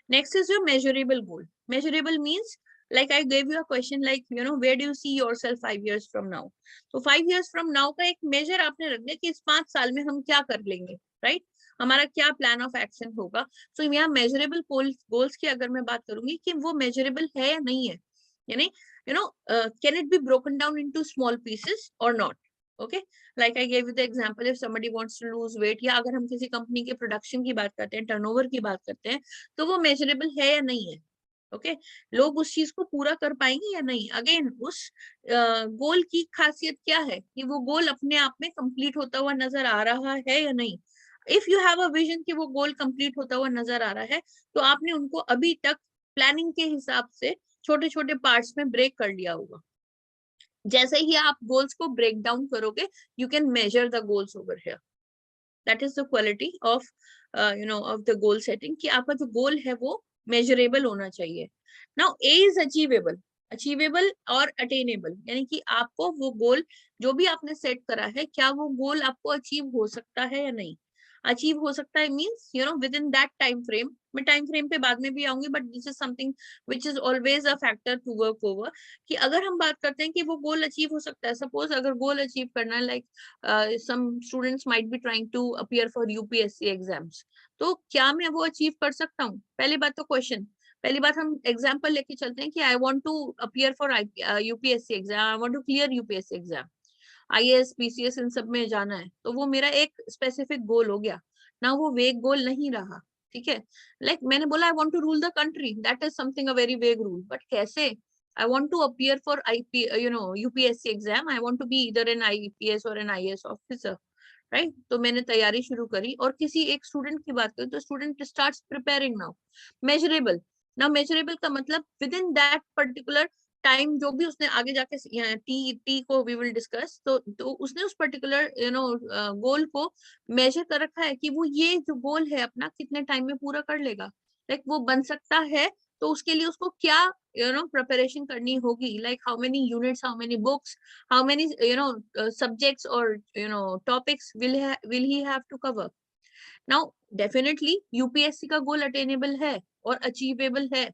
Next is your measurable goal. Measurable means, like I gave you a question like, where do you see yourself 5 years from now? तो 5 years from now का एक measure आपने रख दिया कि इस 5 साल में हम क्या कर लेंगे, right? हमारा क्या प्लान ऑफ एक्शन होगा. सो यहाँ मेजरेबल गोल्स की अगर मैं बात करूंगी कि वो मेजरेबल है या नहीं है, यानी can it be broken down into small pieces or not? Okay, like I gave you the example, if somebody wants to lose weight, या अगर हम किसी कंपनी के प्रोडक्शन की बात करते हैं, टर्नओवर की बात करते हैं, तो वो मेजरेबल है या नहीं है? ओके, लोग उस चीज को पूरा कर पाएंगे या नहीं? अगेन, उस गोल की खासियत क्या है कि वो गोल अपने आप में कंप्लीट होता हुआ नजर आ रहा है या नहीं? If you have a vision कि वो गोल कंप्लीट होता हुआ नजर आ रहा है, तो आपने उनको अभी तक प्लानिंग के हिसाब से छोटे छोटे पार्ट्स में ब्रेक कर लिया होगा। जैसे ही आप गोल्स को ब्रेक डाउन करोगे, you can measure the goals over here. That is the quality of of the goal setting, कि आपका जो गोल है वो मेजरेबल होना चाहिए। Now A is achievable, achievable और अटेनेबल, यानी कि आपको वो गोल जो भी आपने सेट करा है, क्या वो गोल आपको अचीव हो सकता है या नहीं? अचीव हो सकता है means within that time frame. मैं टाइम फ्रेम पे बाद में भी आऊंगी, but this is something which is always a factor to work over, कि अगर हम बात करते हैं कि वो गोल अचीव हो सकता है, सपोज अगर गोल अचीव करना है, like some students might be trying to appear for UPSC exams, तो क्या मैं वो अचीव कर सकता हूँ? पहली बात तो क्वेश्चन, पहली बात हम एग्जाम्पल लेके चलते हैं कि I want to appear for UPSC exam, I want to clear UPSC exam, IAS PCS इन सब में जाना है, तो वो मेरा एक स्पेसिफिक गोल हो गया ना, वो वेग गोल नहीं रहा। ठीक है, लाइक मैंने बोला I want to rule the country, that is something a very vague rule, but कैसे? I want to appear for UPSC exam. I want to be either an IPS or an IAS officer, right? तो मैंने तैयारी शुरू करी, और किसी एक student की बात करें तो student starts preparing now. Measurable, now measurable का मतलब with in that particular time, जो भी उसने आगे जाके टी को वी विल डिस्कस, तो उसने उस पर्टिकुलर गोल को मेजर कर रखा है कि वो ये जो गोल है अपना कितने टाइम में पूरा कर लेगा, लाइक वो बन सकता है, तो उसके लिए उसको क्या प्रिपरेशन करनी होगी, like how many units, how many books, how many subjects or topics will he have to cover. Now definitely UPSC का गोल अटेनेबल है और अचीवेबल है।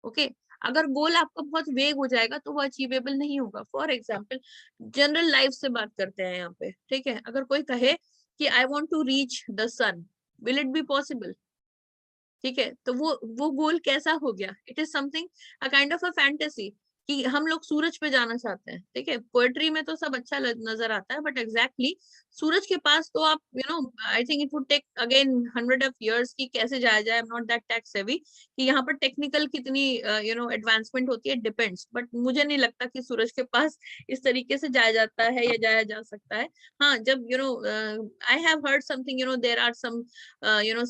ओके, अगर गोल आपका बहुत वेग हो जाएगा तो वो अचीवेबल नहीं होगा। फॉर एग्जाम्पल, जनरल लाइफ से बात करते हैं यहाँ पे, ठीक है, अगर कोई कहे कि I want to reach the sun, will it be possible? ठीक है, तो वो गोल कैसा हो गया? It is something a kind of a fantasy, कि हम लोग सूरज पे जाना चाहते हैं। ठीक है, पोएट्री में तो सब अच्छा नजर आता है, बट एग्जैक्टली सूरज के पास तो आप I think it would take again 100 of years कि कैसे जाया जाए। I am not that tech savvy कि यहाँ पर टेक्निकल कितनी एडवांसमेंट होती है, डिपेंड्स, बट मुझे नहीं लगता कि सूरज के पास इस तरीके से जाया जाता है या जाया जा सकता है। हाँ, जब I have heard something, there are some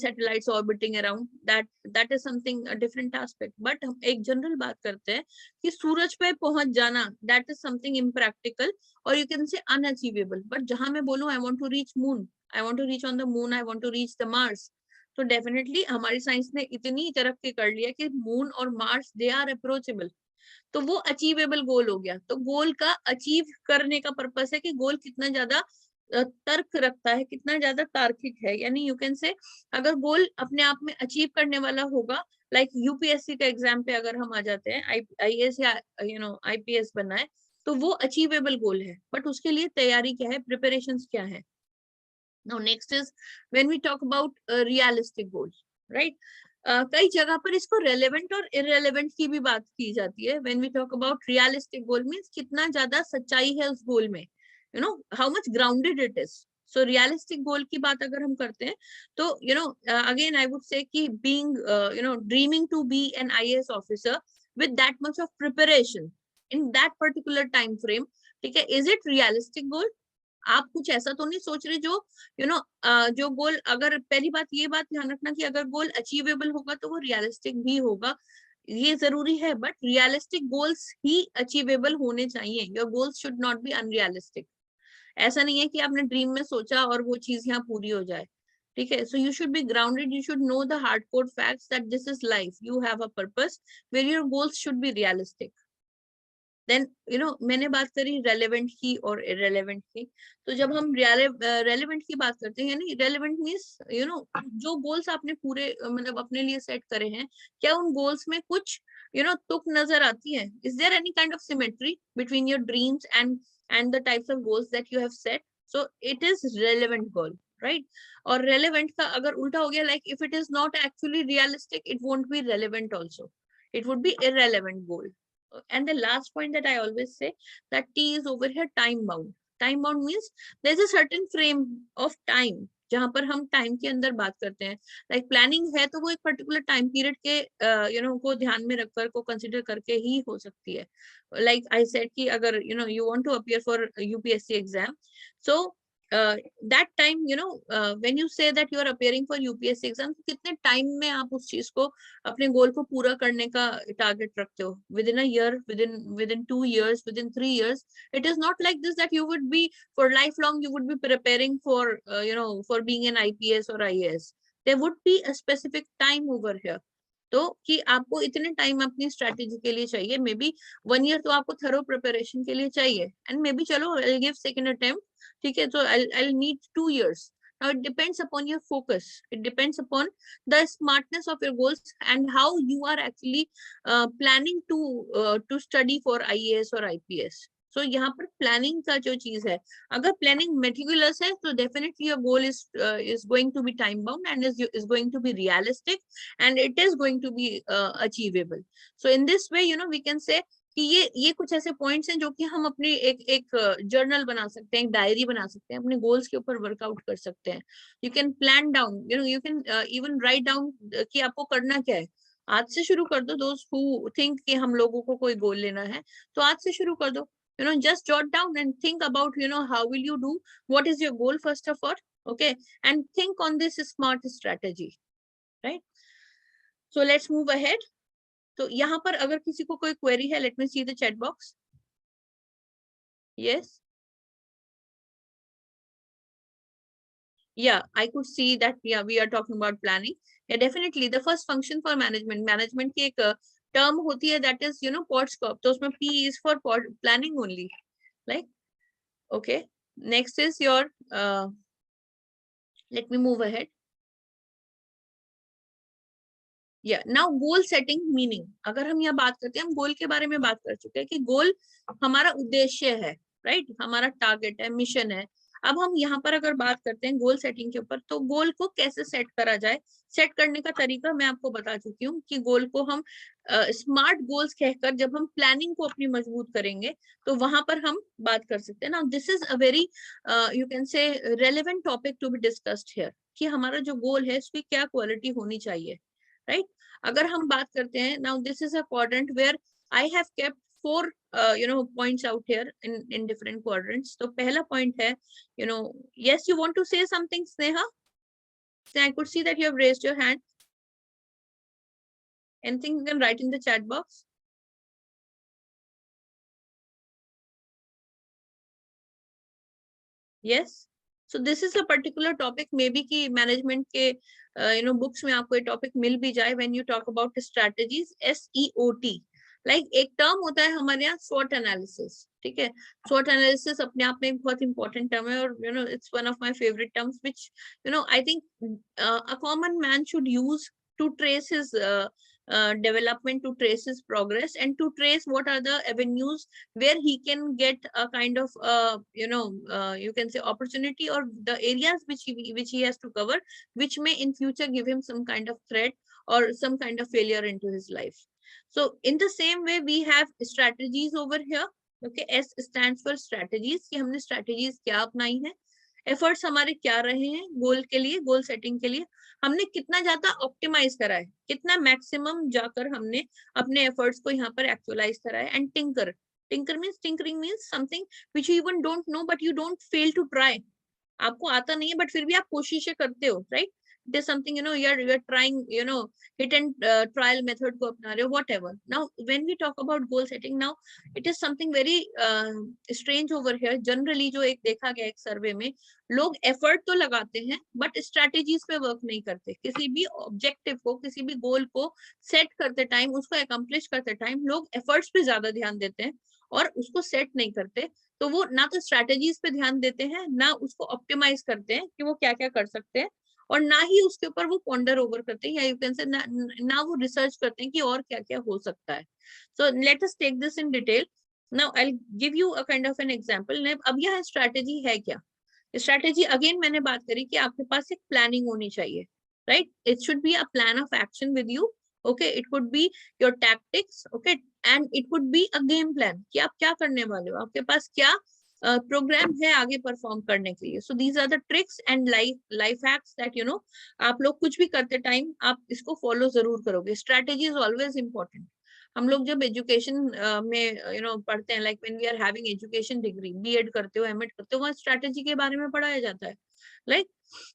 satellites orbiting around, that is something a different aspect, but हम एक जनरल बात करते हैं कि सूरज पे पहुंच जाना, that is something impractical or you can say unachievable। but जहां मैं बोलूं I want to reach moon, I want to reach on the moon, I want to reach the Mars, तो डेफिनेटली हमारी साइंस ने इतनी तरक्की कर लिया कि मून और मार्स दे आर अप्रोचेबल, तो वो अचीवेबल गोल हो गया। तो गोल का अचीव करने का पर्पस है कि गोल कितना ज्यादा तर्क रखता है, कितना ज्यादा तार्किक है, यानी यू कैन से अगर गोल अपने आप में अचीव करने वाला होगा, लाइक यूपीएससी का एग्जाम पे अगर हम आ जाते हैं, आईएएस या आईपीएस बनना है, तो वो अचीवेबल गोल है, बट उसके लिए तैयारी क्या है, प्रिपरेशंस क्या है। Now next is when we talk about realistic goals, right? कई जगह पर इसको रेलेवेंट और इररेलेवेंट की भी बात की जाती है। When we talk about realistic goal means कितना ज्यादा सच्चाई है उस गोल में, how much grounded it is. So realistic goal की बात अगर हम करते हैं तो again I would say कि being dreaming to be an IAS officer with that much of preparation in that particular time frame, ठीक है, is it realistic goal? आप कुछ ऐसा तो नहीं सोच रहे जो जो गोल, अगर पहली बात ये बात ध्यान रखना कि अगर गोल अचीवेबल होगा तो वो रियलिस्टिक भी होगा, ये जरूरी है, but realistic goals he achievable होने चाहिए। Your goals should not be unrealistic. ऐसा नहीं है कि आपने ड्रीम में सोचा और वो चीज यहाँ पूरी हो जाए। ठीक है, so you should be grounded, you should know the hard core facts that this is life, you have a purpose where your goals should be realistic. Then मैंने बात करी रेलेवेंट की और इररेलेवेंट की, तो जब हम रेलेवेंट की बात करते हैं, यानी रेलेवेंट मींस जो गोल्स आपने पूरे मतलब अपने लिए सेट करे हैं, क्या उन गोल्स में कुछ तुक नजर आती है? Is there any kind of symmetry between your dreams and the types of goals that you have set? So it is relevant goal, right? और रेलेवेंट का अगर उल्टा हो गया, like if it is not actually realistic, it won't be relevant also, it would be irrelevant goal. And the last point that I always say, that T is over here time bound. Time bound means there's a certain frame of time जहां पर हम time के अंदर बात करते हैं. Like planning है तो वो एक पर्टिकुलर टाइम पीरियड के को ध्यान में रखकर को कंसिडर करके ही हो सकती है. लाइक आई सेड कि अगर you want to appear for UPSC exam, so that time when you say that you are appearing for UPSC exam, कितने टाइम में आप उस चीज को अपने गोल को पूरा करने का टारगेट रखते हो? Within a year, within 2 years, within 3 years. It is not like this that you would be for lifelong you would be preparing for for being an IPS or IAS. There would be a specific time over here. तो कि आपको इतने time अपनी strategy के लिए चाहिए, may be 1 year तो आपको थरो प्रिपरेशन के लिए चाहिए, एंड मे बी चलो आई गिव सेकंड अटेम्प्ट, ठीक है, तो I need 2 years. Now it depends upon your focus, it depends upon the smartness of your goals and how you are actually planning to study for IAS or IPS. So यहाँ पर planning का जो चीज है, अगर planning meticulous है तो definitely your goal is going to be time bound and is going to be realistic and it is going to be achievable. So in this way we can say कि ये कुछ ऐसे points हैं जो कि हम अपनी एक जर्नल बना सकते हैं, एक डायरी बना सकते हैं, अपने गोल्स के ऊपर वर्कआउट कर सकते हैं. You can plan down, you can even write down कि आपको करना क्या है. आज से शुरू कर दो. दोस्त हु थिंक कि हम लोगों को कोई गोल लेना है तो आज से शुरू कर दो. Just jot down and think about how will you do, what is your goal first of all, okay, and think on this smart strategy, right? So let's move ahead. तो यहाँ पर अगर किसी को कोई क्वेरी है, let me see the chat box. Yes. Yeah, I could see that. Yeah, we are talking about planning. Yeah, definitely. The first function for management की एक term होती है, that is pod scope. तो उसमें P is for planning only, like, okay. Next is your let me move ahead. Yeah, now goal setting meaning. अगर हम यहाँ बात करते हैं, हम गोल के बारे में बात कर चुके हैं कि गोल हमारा उद्देश्य है, राइट, हमारा टारगेट है, मिशन है. अब हम यहाँ पर अगर बात करते हैं गोल सेटिंग के ऊपर, तो गोल को कैसे सेट करा जाए, सेट करने का तरीका मैं आपको बता चुकी हूँ कि गोल को हम स्मार्ट गोल्स कहकर जब हम प्लानिंग को अपनी मजबूत करेंगे तो वहां पर हम बात कर सकते हैं. Now this is a very you can say relevant topic to be discussed here कि हमारा जो गोल है उसकी क्या क्वालिटी होनी चाहिए, राइट? अगर हम बात करते हैं, now this is a quadrant where I have kept 4 points out here in different quadrants. तो पहला point है, yes, you want to say something, Sneha? I could see that you have raised your hand. Anything you can write in the chat box. Yes. So this is a particular topic, maybe कि management के books में आपको ये topic मिल भी जाए. When you talk about strategies, SEOT, like एक term होता है हमारे यहाँ SWOT analysis, ठीक है? SWOT analysis अपने आप में एक बहुत important term है और it's one of my favorite terms, which I think a common man should use to trace his development, to trace his progress, and to trace what are the avenues where he can get a kind of you can say opportunity, or the areas which he has to cover, which may in future give him some kind of threat or some kind of failure into his life. So in the same way we have strategies over here. Okay, S stands for strategies, कि हमने strategies क्या अपनाई है, efforts हमारे क्या रहे हैं गोल के लिए, गोल सेटिंग के लिए, हमने कितना ज्यादा ऑप्टिमाइज करा है, कितना मैक्सिमम जाकर हमने अपने एफर्ट्स को यहाँ पर एक्चुअलाइज करा है. And tinkering means something which you even don't know but you don't fail to try. आपको आता नहीं है बट फिर भी आप कोशिशें करते हो, right? It is something you're trying, hit and trial method को अपना रहे हो, whatever. Now when we talk about goal setting, now it is something very strange over here. Generally जो एक देखा गया एक सर्वे में, लोग एफर्ट तो लगाते हैं बट स्ट्रैटेजीज पे वर्क नहीं करते. किसी भी ऑब्जेक्टिव को, किसी भी गोल को सेट करते टाइम, उसको अकम्प्लिश करते टाइम लोग एफर्ट्स पे ज्यादा ध्यान देते हैं और उसको सेट नहीं करते. तो वो ना तो स्ट्रैटेजीज पे ध्यान देते हैं, ना उसको ऑप्टिमाइज करते हैं कि वो क्या क्या कर सकते हैं, और ना ही उसके ऊपर वो पॉन्डर ओवर करते हैं, या यू कैन से ना वो रिसर्च करते हैं कि और क्या क्या हो सकता है. So let us take this in detail. Now I will give you a kind of an example. अब यह स्ट्रैटेजी है क्या? स्ट्रैटेजी अगेन मैंने बात करी कि आपके पास एक प्लानिंग होनी चाहिए, right? It should be a plan of action with you. Okay, it could be your tactics. Okay, and it could be a game plan कि आप क्या करने वाले हो, आपके पास क्या प्रोग्राम है आगे परफॉर्म करने के लिए. So these are the tricks and life hacks that you know आप लोग कुछ भी करते टाइम आप इसको फॉलो जरूर करोगे. Strategy is always important. हम लोग जब एजुकेशन में यू नो पढ़ते हैं, like when we are having education degree, B Ed करते हो, एमएड करते हो, वहाँ स्ट्रैटेजी के बारे में पढ़ाया जाता है. Like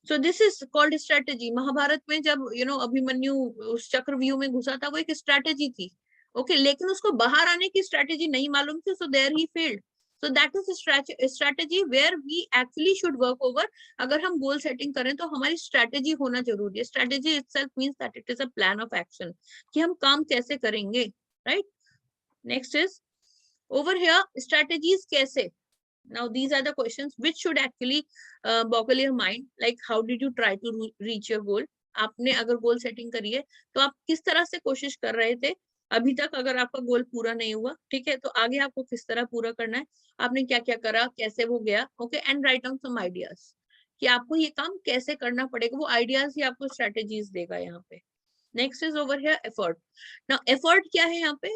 so this is called strategy. Mahabharat में जब यू नो अभिमन्यु उस चक्रव्यूह में घुसा था, वो एक स्ट्रैटेजी थी. ओके लेकिन उसको बाहर आने की स्ट्रैटेजी नहीं मालूम थी, so there he failed. So that is a strategy where we actually should work over. अगर हम गोल सेटिंग करें तो हमारी स्ट्रैटेजी होना जरूरी है. Strategy itself means that it is a plan of action कि हम काम कैसे करेंगे, right? Next is over here, strategies कैसे. Now these are the questions which should actually boggle your mind. Like how did you try to reach your goal? आपने अगर goal setting करी है तो आप किस तरह से कोशिश कर रहे थे अभी तक. अगर आपका गोल पूरा नहीं हुआ, ठीक है, तो आगे आपको किस तरह पूरा करना है, आपने क्या क्या करा, कैसे वो गया. Okay and write down some ideas कि आपको ये काम कैसे करना पड़ेगा. वो आइडियाज ही आपको स्ट्रेटेजीज देगा यहाँ पे. Next is over here effort. Now effort क्या है यहाँ पे,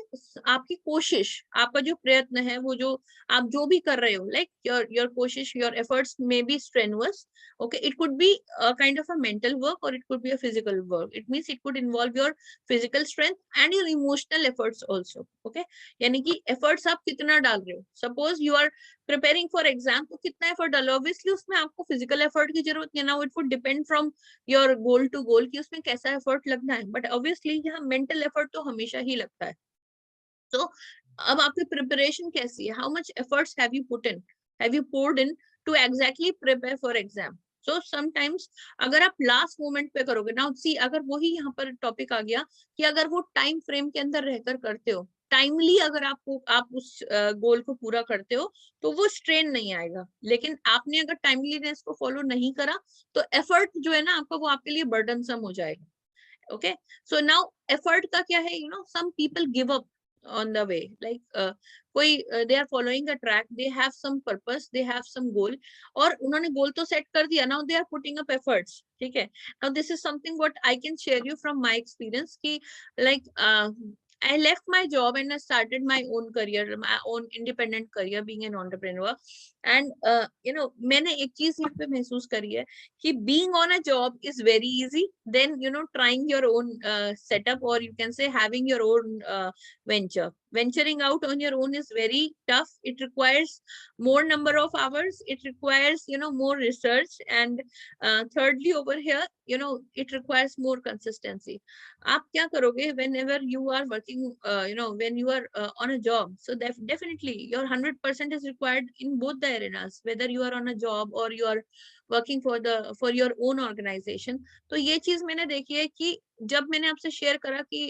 आपकी कोशिश, आपका जो प्रयत्न है, वो जो आप जो भी कर रहे हो, लाइक योर कोशिश, your efforts may be strenuous. Okay, it could be a kind of a mental work or it could be a physical work. It means it could involve your physical strength and your emotional efforts also. Okay, यानी कि efforts आप कितना डाल रहे हो. Suppose you are preparing for exam, तो कितना effort डालो. Obviously उसमें आपको physical effort की जरूरत नहीं है. Now it would depend from your goal to goal कि उसमें कैसा effort लगना है. But obviously यहाँ mental effort तो हमेशा ही लगता है. So अब आपकी preparation कैसी है? How much efforts have you put in? Have you poured in to exactly prepare for exam? So sometimes अगर आप लास्ट मोमेंट पे करोगे ना, सी अगर वही यहाँ पर टॉपिक आ गया कि अगर वो टाइम फ्रेम के अंदर रहकर करते हो, टाइमली अगर आप उस गोल को पूरा करते हो तो वो स्ट्रेन नहीं आएगा. लेकिन आपने अगर टाइमलीनेस को फॉलो नहीं करा तो एफर्ट जो है ना आपका, वो आपके लिए बर्डनसम हो जाएगा. Okay, so now effort का क्या है, you know, some people give up on the way. Like कोई they are following a track, they have some purpose, they have some goal, और उन्होंने गोल तो सेट कर दिया, now they are putting up efforts. ठीक है. Now this is something what I can share you from my experience कि like I left my job and I started my own career, my own independent career, being an entrepreneur. And you know, मैंने एक चीज यहाँ पे महसूस करी है कि being on a job is very easy. Then you know, trying your own setup, or you can say having your own venture. Venturing out on your own is very tough. It requires more number of hours. It requires, you know, more research. And thirdly, over here, you know, it requires more consistency. आप क्या करोगे whenever you are working, you know, when you are on a job? So definitely your 100% is required in both the arenas, whether you are on a job or you are working for your own organization. तो ये चीज मैंने देखी है कि जब मैंने आपसे शेयर करा कि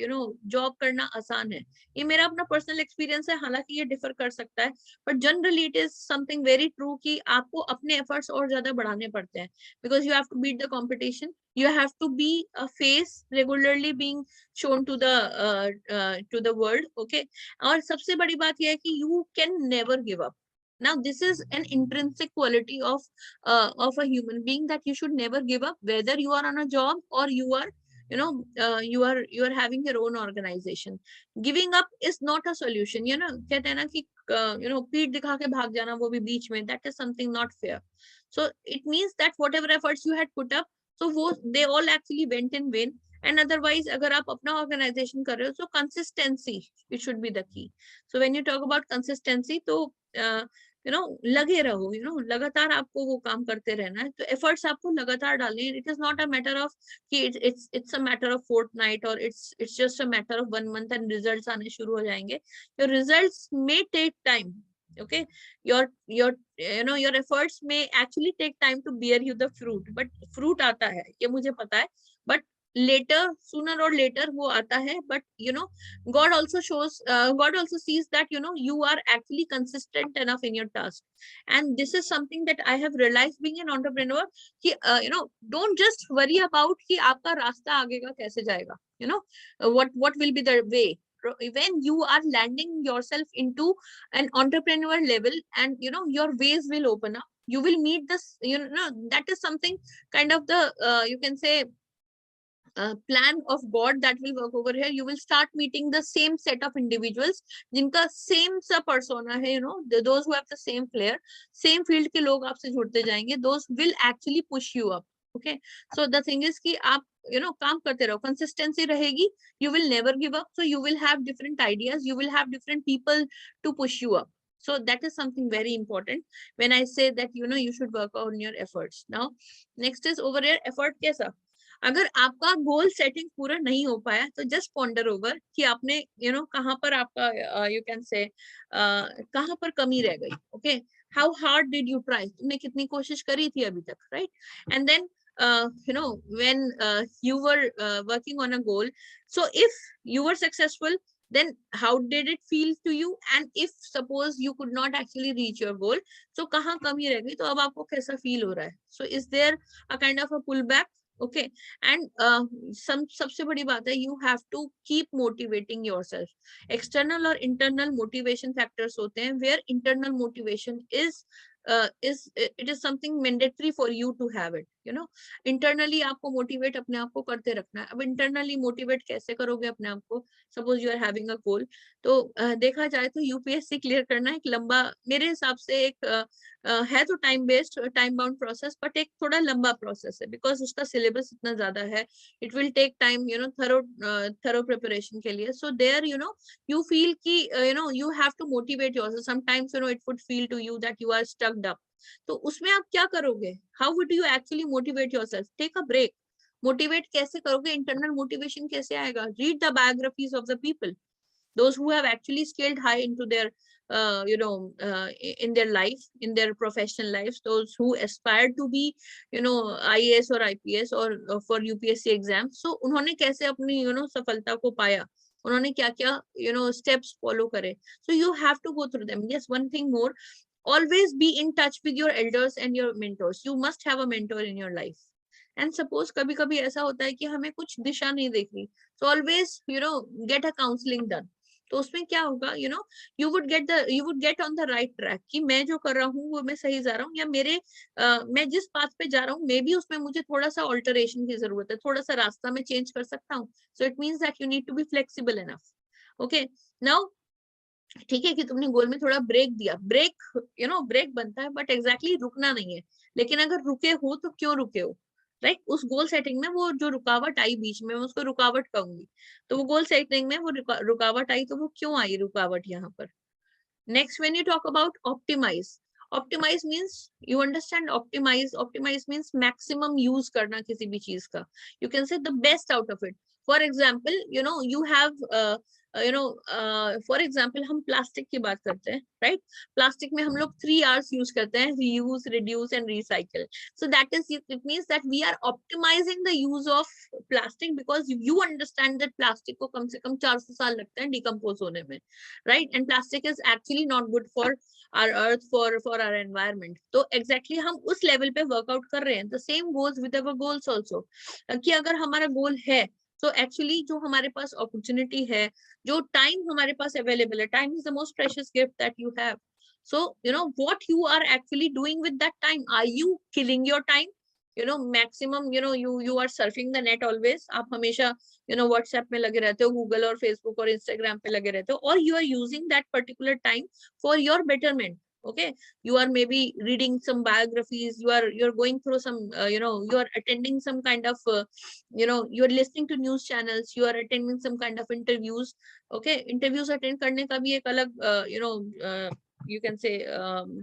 यू नो जॉब करना आसान है, ये मेरा अपना पर्सनल एक्सपीरियंस है. हालांकि ये डिफर कर सकता है, but generally it is something very true कि आपको अपने एफर्ट्स और ज्यादा बढ़ाने पड़ते हैं, because you have to beat the competition. You have to be a face regularly being shown to the world. Okay, और सबसे बड़ी बात यह है कि you can never give up. Now this is an intrinsic quality of a human being, that you should never give up, whether you are on a job or you are, you know, you are having your own organization. Giving up is not a solution. You know, कहते हैं ना कि you know, पीठ दिखा के भाग जाना, वो भी बीच में, that is something not fair. So it means that whatever efforts you had put up, so वो they all actually went in vain. And otherwise अगर आप अपना ऑर्गेनाइजेशन कर रहे हो, so consistency it should be the key. So when you talk about consistency, तो you know, लगे रहो, you know, लगातार आपको वो काम करते रहना है. तो efforts आपको लगातार डालने हैं. It is not a matter of कि it's a matter of fortnight, or it's just a matter of 1 month and results आने शुरू हो जाएंगे. Your results may take time. Okay, your you know, your efforts may actually take time to bear you the fruit, but fruit आता है, ये मुझे पता है, but later, sooner or later वो आता है. But you know, God also sees that, you know, you are actually consistent enough in your task. And this is something that I have realized being an entrepreneur कि you know, don't just worry about कि आपका रास्ता आगे का कैसे जाएगा. You know, what will be the way. When you are landing yourself into an entrepreneur level, and you know, your ways will open up, you will meet this, you know, that is something kind of the you can say plan of God that will work over here. You will start meeting the same set of individuals जिनका same सा persona है, those who have the same flair, same field के लोग आपसे जुड़ते जाएंगे. Those will actually push you up. Okay, so the thing is कि आप काम करते रहो, consistency रहेगी, you will never give up. So you will have different ideas, you will have different people to push you up. So that is something very important when I say that you should work on your efforts. Now next is over here, effort कैसा. अगर आपका goal setting पूरा नहीं हो पाया तो just ponder over कि आपने कहाँ पर आपका यू कैन से कहाँ पर कमी रह गई. Okay, how hard did you try, तुमने कितनी कोशिश करी थी अभी तक, right. And then when you were working on a goal, so if you were successful, then how did it feel to you, and if suppose you could not actually reach your goal, so कहाँ कमी रह गई, तो अब आपको कैसा feel हो रहा है. So is there a kind of a pullback? Okay, and सबसे बड़ी बात है, you have to keep motivating yourself. External और internal motivation factors होते हैं, where internal motivation is it is something mandatory for you to have it. Internally आपको motivate अपने आप को करते रखना है. अब internally motivate कैसे करोगे अपने आप को? Suppose you are having a goal, तो देखा जाए तो UPSC clear करना एक लंबा, मेरे हिसाब से एक है तो time based, time bound process, but एक थोड़ा लंबा process है, because उसका syllabus इतना ज़्यादा है. It will take time, thorough preparation के लिए. So there, you feel कि you have to motivate yourself. Sometimes it would feel to you that you are stuck up. तो उसमें आप क्या करोगे? How would you actually motivate yourself? Take a break. Motivate कैसे करोगे? Internal motivation कैसे आएगा? Read the biographies of the people, those who have actually scaled high into their in their life, in their professional lives, those who aspired to be IAS or IPS or for UPSC exams. So उन्होंने कैसे अपनी सफलता को पाया, उन्होंने क्या क्या steps follow करे. So you have to go through them. Yes, one thing more, always be in touch with your elders and your mentors. You must have a mentor in your life. And suppose कभी कभी ऐसा होता है कि हमें कुछ दिशा नहीं देख रही, so always get a counseling done. तो उसमें क्या होगा, you would get on the right track कि मैं जो कर रहा हूँ वो मैं सही जा रहा हूँ, या मेरे मैं जिस पाथ पे जा रहा हूँ मे बी उसमें मुझे थोड़ा सा ऑल्टरेशन की जरूरत है, थोड़ा सा रास्ता मैं चेंज कर सकता हूँ. So it means that you need to be flexible enough. Okay, now ठीक है कि तुमने गोल में थोड़ा ब्रेक दिया, ब्रेक बनता है, बट एग्जैक्टली रुकना नहीं है. लेकिन अगर रुके हो तो क्यों रुके हो, राइट. उस गोल सेटिंग में वो जो रुकावट आई बीच में, मैं उसको रुकावट कहूंगी. तो वो गोल सेटिंग में वो रुकावट आई, तो वो क्यों आई रुकावट यहाँ पर. Next, when you talk about optimize means, you understand, optimize means maximum use करना किसी भी चीज का. You can say the best out of it. For example you have for example हम प्लास्टिक की बात करते हैं, राइट. प्लास्टिक में हम लोग 3 R's यूज करते हैं, reuse, reduce and recycle. So that is, it means that we are optimizing the use of plastic, because you understand that plastic को कम से कम 400 साल लगता है डिकम्पोज होने में, right. And plastic is actually not good for our earth, for our environment. तो exactly हम उस लेवल पे वर्कआउट कर रहे हैं. The same goes with our goals also. कि अगर हमारा गोल है, तो एक्चुअली जो हमारे पास अपॉर्चुनिटी है, जो टाइम हमारे पास अवेलेबल है, time is the most precious gift that you have. So what you are actually doing with that time. Are you killing your time? Maximum you are surfing the net always. आप हमेशा WhatsApp में लगे रहते हो, Google और Facebook और Instagram पे लगे रहते हो, or you are using that particular time for your betterment. Okay, you are maybe reading some biographies, you're going through some you are attending some kind of you are listening to news channels, you are attending some kind of interviews. Okay, interviews attend करने का भी एक अलग you can say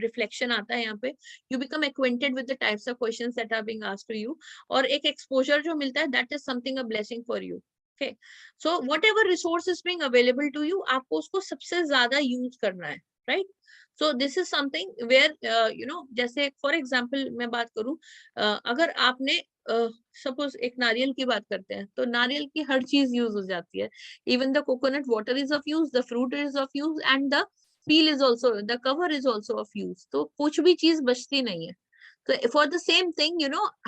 reflection आता है यहाँ पे. You become acquainted with the types of questions that are being asked to you, और एक exposure जो मिलता है, that is something a blessing for you. Okay, so whatever resource is being available to you, आपको उसको सबसे ज्यादा use करना है, right. So this is something where जैसे for example मैं बात करूं, अगर आपने सपोज एक नारियल की बात करते हैं, तो नारियल की हर चीज यूज हो जाती है. Even the coconut water is of use, the fruit is of use, and the peel is also, the cover is also of use. तो कुछ भी चीज बचती नहीं है. So for the same thing,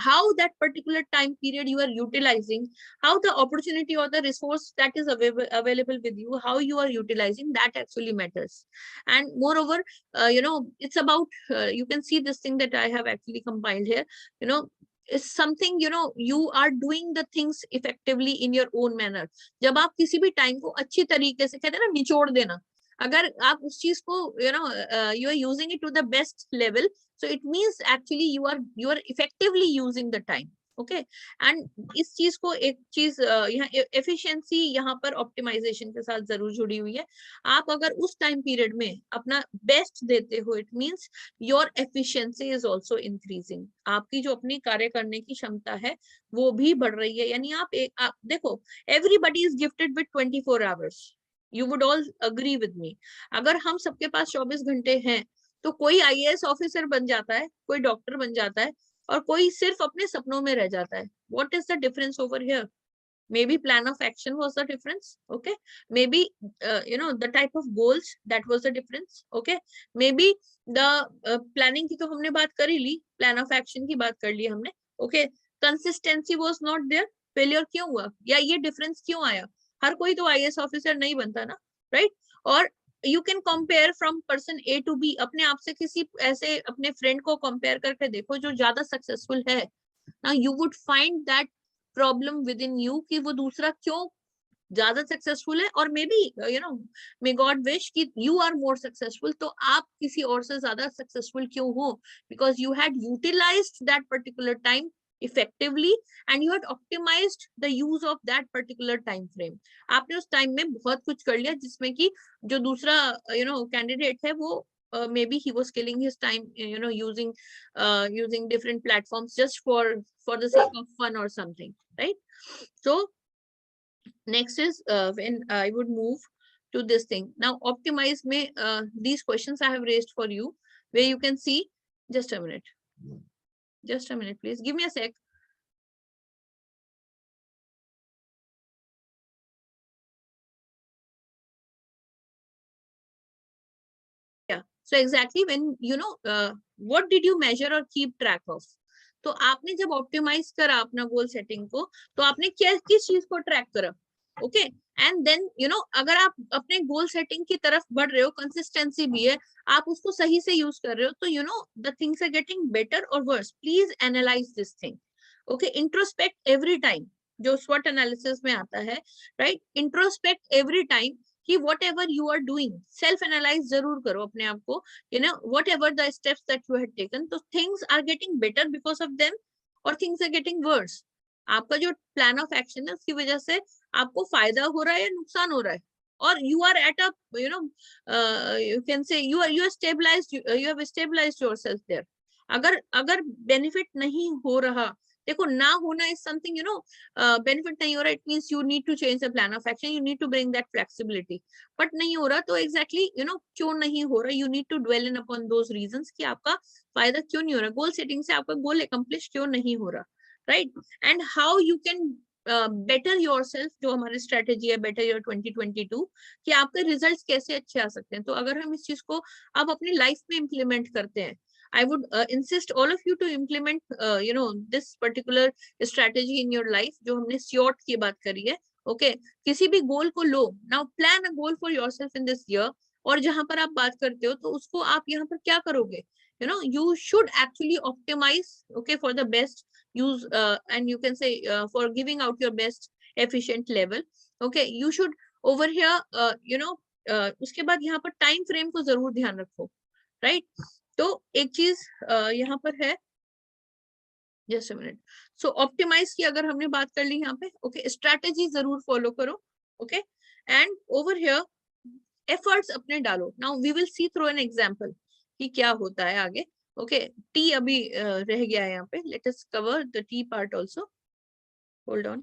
how that particular time period you are utilizing, how the opportunity or the resource that is available with you, how you are utilizing, that actually matters. And moreover, it's about, you can see this thing that I have actually compiled here. is something, you know, you are doing the things effectively in your own manner. जब आप किसी भी time को अच्छी तरीके से, कहते हैं ना, निचोड़ देना, अगर आप उस चीज को, you know, you are using it to the best level, so it means actually you are effectively using the time. Okay and इस चीज को, एक चीज यहाँ एफिशिएंसी यहाँ पर ऑप्टिमाइजेशन के साथ जरूर जुड़ी हुई है. आप अगर उस टाइम पीरियड में अपना बेस्ट देते हो, it means your efficiency is also increasing. आपकी जो अपनी कार्य करने की क्षमता है वो भी बढ़ रही है. यानी आप देखो, everybody is gifted with 24 hours. You would all agree with me. अगर हम सबके पास 24 घंटे हैं तो कोई आईएएस ऑफिसर बन जाता है, कोई डॉक्टर बन जाता है, और कोई सिर्फ अपने सपनों में रह जाता है. What is the difference over here? Maybe plan of action was the difference. Okay, maybe you know, the type of goals, that was the difference. Okay, maybe the planning की तो हमने बात कर ही ली, plan of action की बात कर ली हमने. Okay, consistency was not there. Failure क्यों हुआ, या ये difference क्यों आया? हर कोई तो IAS ऑफिसर नहीं बनता ना, right? और you can compare from person A to B. अपने आप से किसी ऐसे अपने फ्रेंड को कंपेयर करके देखो जो ज्यादा सक्सेसफुल है. Now you would find that problem within you कि वो दूसरा क्यों ज्यादा सक्सेसफुल है, और maybe, you know, may God wish कि यू आर मोर सक्सेसफुल, तो आप किसी और से ज्यादा सक्सेसफुल क्यों हो? Because you had utilized that particular time effectively and you had optimized the use of that particular time frame. आपने उस टाइम में बहुत कुछ कर लिया जिसमें कि जो दूसरा, you know, कैंडिडेट है वो maybe he was killing his time, you know, using different platforms just for the sake of fun or something, right? So next is when I would move to this thing. Now optimize में these questions I have raised for you, where you can see, just a minute please, give me a sec. Yeah, so exactly when, you know, what did you measure or keep track of? तो आपने जब optimise करा अपना goal setting को, तो आपने क्या, किस चीज को ट्रैक करा? Okay, and then, you know, अगर आप अपने गोल सेटिंग की तरफ बढ़ रहे हो, कंसिस्टेंसी भी है, आप उसको सही से यूज कर रहे हो, तो you know the things are getting better और worse. Please analyse this thing. Okay, introspect every time, जो स्वॉट एनालिसिस में आता है, राइट? इंट्रोस्पेक्ट एवरी टाइम कि whatever you are doing, self analyze जरूर करो अपने आप को, you know, whatever the steps that you had taken, so things are getting better because of them or things are getting worse. आपका जो plan of action है उसकी वजह से आपको फायदा हो रहा है या नुकसान हो रहा है, और you are at a, you know, you can say you are stabilized, you have stabilized yourself there. अगर benefit नहीं हो रहा, देखो, ना होना is something, you know, benefit नहीं हो रहा, it means you need to change the plan of action, you need to bring that flexibility. but नहीं हो रहा तो exactly, you know, क्यों नहीं हो रहा, you need to dwell in upon those reasons कि आपका फायदा क्यों नहीं हो रहा, गोल सेटिंग से आपका गोल accomplish क्यों नहीं हो रहा, right? and how you can better yourself, जो हमारी strategy है BetterYour2022, कि आपके results कैसे अच्छे आ सकते हैं. तो अगर हम इस चीज को आप अपनी life में implement करते हैं, I would insist all of you to implement, you know, this particular strategy in your life. जो हमने SWOT की बात करी है, okay? किसी भी goal को लो, now plan a goal for yourself in this year. और जहां पर आप बात करते हो तो उसको आप यहाँ पर क्या करोगे? You know, you should actually optimize, okay, for the best use, and you can say for giving out your best efficient level. Okay, you should over here, you know, उसके बाद यहाँ पर time frame को जरूर ध्यान रखो, right? तो एक चीज यहाँ पर है, just a minute. So optimize की अगर हमने बात कर ली यहाँ पे, ओके, स्ट्रैटेजी जरूर फॉलो करो, okay, and over here efforts अपने डालो. Now we will see through an example कि क्या होता है आगे. ओके, टी अभी रह गया है यहाँ पे. Let us cover the T part also. Hold on.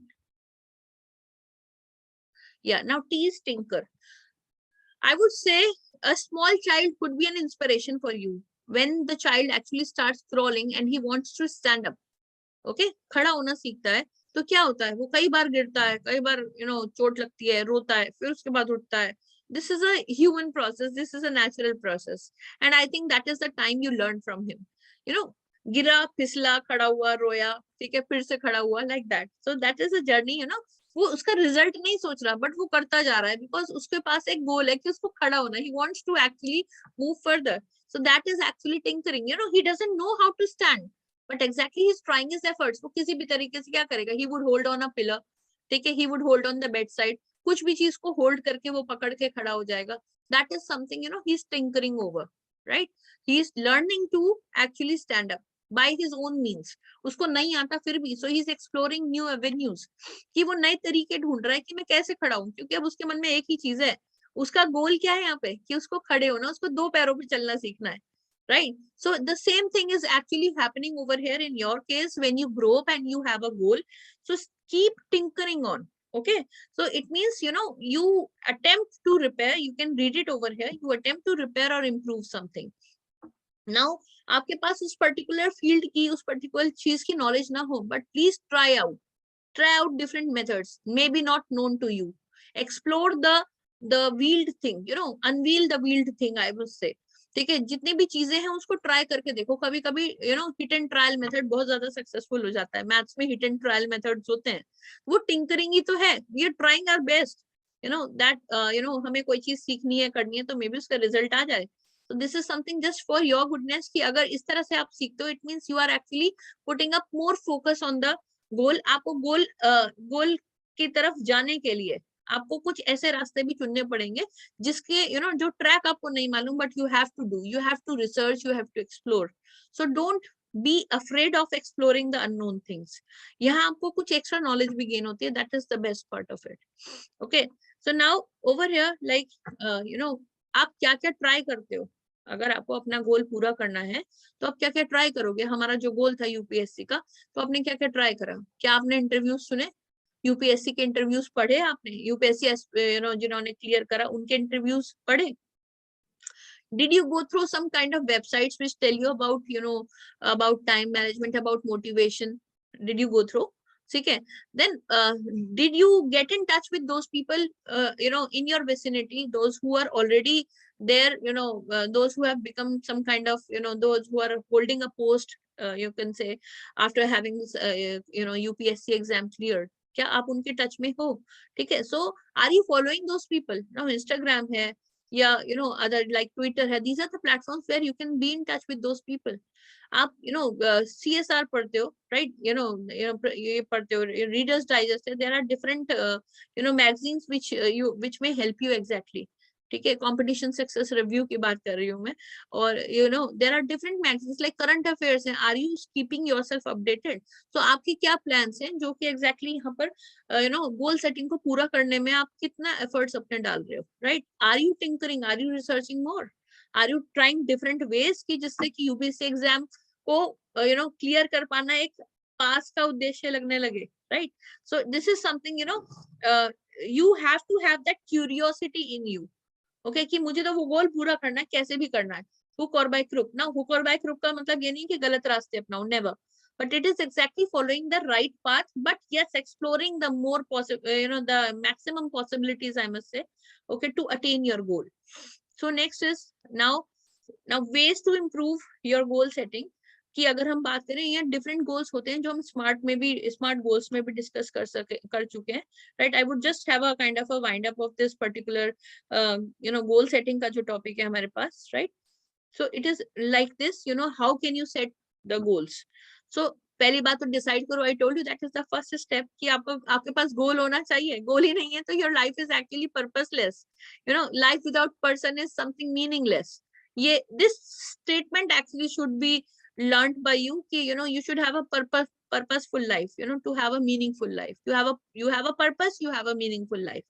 Ya, now T is tinker. I would say a small child could be an inspiration for you. When the child actually starts crawling and he wants to stand up, okay, खड़ा होना सीखता है, तो क्या होता है, वो कई बार गिरता है, कई बार, you know, चोट लगती है, रोता है, फिर उसके बाद उठता है. This is a human process, this is a natural process, and I think that is the time you learn from him. You know, गिरा, फिसला, खड़ा हुआ, रोया, ठीक है, फिर से खड़ा हुआ, like that. So that is a journey, you know. वो उसका रिजल्ट नहीं सोच रहा, बट वो करता जा रहा है बिकॉज उसके पास एक गोल है कि उसको खड़ा होना. He wants to actually move further. So that is actually tinkering. You know, he doesn't know how to stand, but exactly he's trying his efforts. वो किसी भी तरीके से क्या करेगा? He would hold on a pillar, ठीक है, he would hold on the bedside, कुछ भी चीज को hold करके वो पकड़ के खड़ा हो जाएगा. That is something, he's tinkering over, right? He is learning to actually stand up by his own means. उसको नहीं आता फिर भी, so he's exploring new avenues, कि वो नए तरीके ढूंढ रहा है कि मैं कैसे खड़ा हूँ, क्योंकि अब उसके मन में एक ही चीज है, उसका गोल क्या है यहाँ पे, कि उसको खड़े होना, उसको 2 पैरों पे चलना सीखना है, right? So the same thing is actually happening over here in your case when you grow up and you have a goal. So keep tinkering on. Okay, so it means, you attempt to repair, you can read it over here, you attempt to repair or improve something. Now, आपके पास उस particular field की, उस particular चीज की knowledge ना हो, but please try out different methods, maybe not known to you. Explore the wheeled thing, unveil the wheeled thing, I would say. ठीक है, जितनी भी चीजें हैं उसको ट्राई करके देखो. कभी कभी हिट एंड ट्रायल मेथड बहुत ज्यादा सक्सेसफुल हो जाता है. मैथ्स में हिट एंड ट्रायल मेथड्स होते हैं, वो टिंकरिंग ही तो है. We are trying our best, that हमें कोई चीज सीखनी है, करनी है, तो मे बी उसका रिजल्ट आ जाए. So this is something just for your goodness, कि अगर इस तरह से आप सीखते हो, it means you are actually putting up more focus on the goal. आपको गोल की तरफ जाने के लिए आपको कुछ ऐसे रास्ते भी चुनने पड़ेंगे जिसके जो ट्रैक आपको नहीं मालूम, but you have to research, you have to explore. So don't be afraid of exploring the unknown things. यहाँ आपको कुछ एक्स्ट्रा नॉलेज भी गेन होती है. That is the best part of it. Okay, so now over here, like आप क्या क्या try करते हो. अगर आपको अपना गोल पूरा करना है तो आप क्या क्या ट्राई करोगे. हमारा जो गोल था यूपीएससी का, तो आपने क्या क्या ट्राई करा. क्या आपने इंटरव्यूज सुने, यूपीएससी के इंटरव्यूज पढ़े आपने, यूपीएससी जिन्होंने क्लियर करा उनके इंटरव्यूज पढ़े. Did you go through some kind of websites which tell you about about time management, about motivation? Did you go through? Okay. Then did you get in touch with those people in your vicinity, those who are already there, those who have become some kind of those who are holding a post, you can say, after having this UPSC exam cleared? क्या आप उनके touch में हो. ठीक है, so are you following those people? Now Instagram है, या other like Twitter है. These are the platforms where you can be in touch with those people. आप CSR पढ़ते हो, right? ये पढ़ते हो, Reader's Digest है. There are different magazines which may help you exactly. ठीक है, कंपटीशन सक्सेस रिव्यू की बात कर रही हूँ मैं. और there are different magazines like current affairs हैं. Are you keeping yourself updated? तो आपकी क्या प्लान्स हैं जो कि एग्जैक्टली यहाँ पर गोल सेटिंग को पूरा करने में आप कितना एफर्ट्स अपने डाल रहे हो, right? Are you tinkering, are you researching more, are you trying different ways की जिससे कि यूपीएससी एग्जाम को क्लियर कर पाना एक पास का उद्देश्य लगने लगे, right? So this is something you have to have that curiosity in you. Okay, कि मुझे तो वो गोल पूरा करना है, कैसे भी करना है. हुक और बाय क्रुक ना, हुक और बाय क्रुक का मतलब ये नहीं कि गलत रास्ते अपनाओ, never, but it is exactly following the right path, but yes, exploring the more possible, the maximum possibilities, I must say, okay, to attain your goal. So next is now ways to improve your goal setting. कि अगर हम बात करें, यहाँ different goals होते हैं जो हम स्मार्ट गोल्स में भी डिस्कस कर चुके हैं, right? I would just have a kind of a wind up of this particular goal setting का जो टॉपिक है हमारे पास, right? So it is like this, how can you set the goals. So पहली बात तो डिसाइड करो. I told you that is the first step, कि आपके पास गोल होना चाहिए. गोल ही नहीं है तो your life is actually purposeless. Life without person is something meaningless. ये this statement actually should be learned by you, ki you should have a purposeful life, to have a meaningful life. You have a purpose, you have a meaningful life.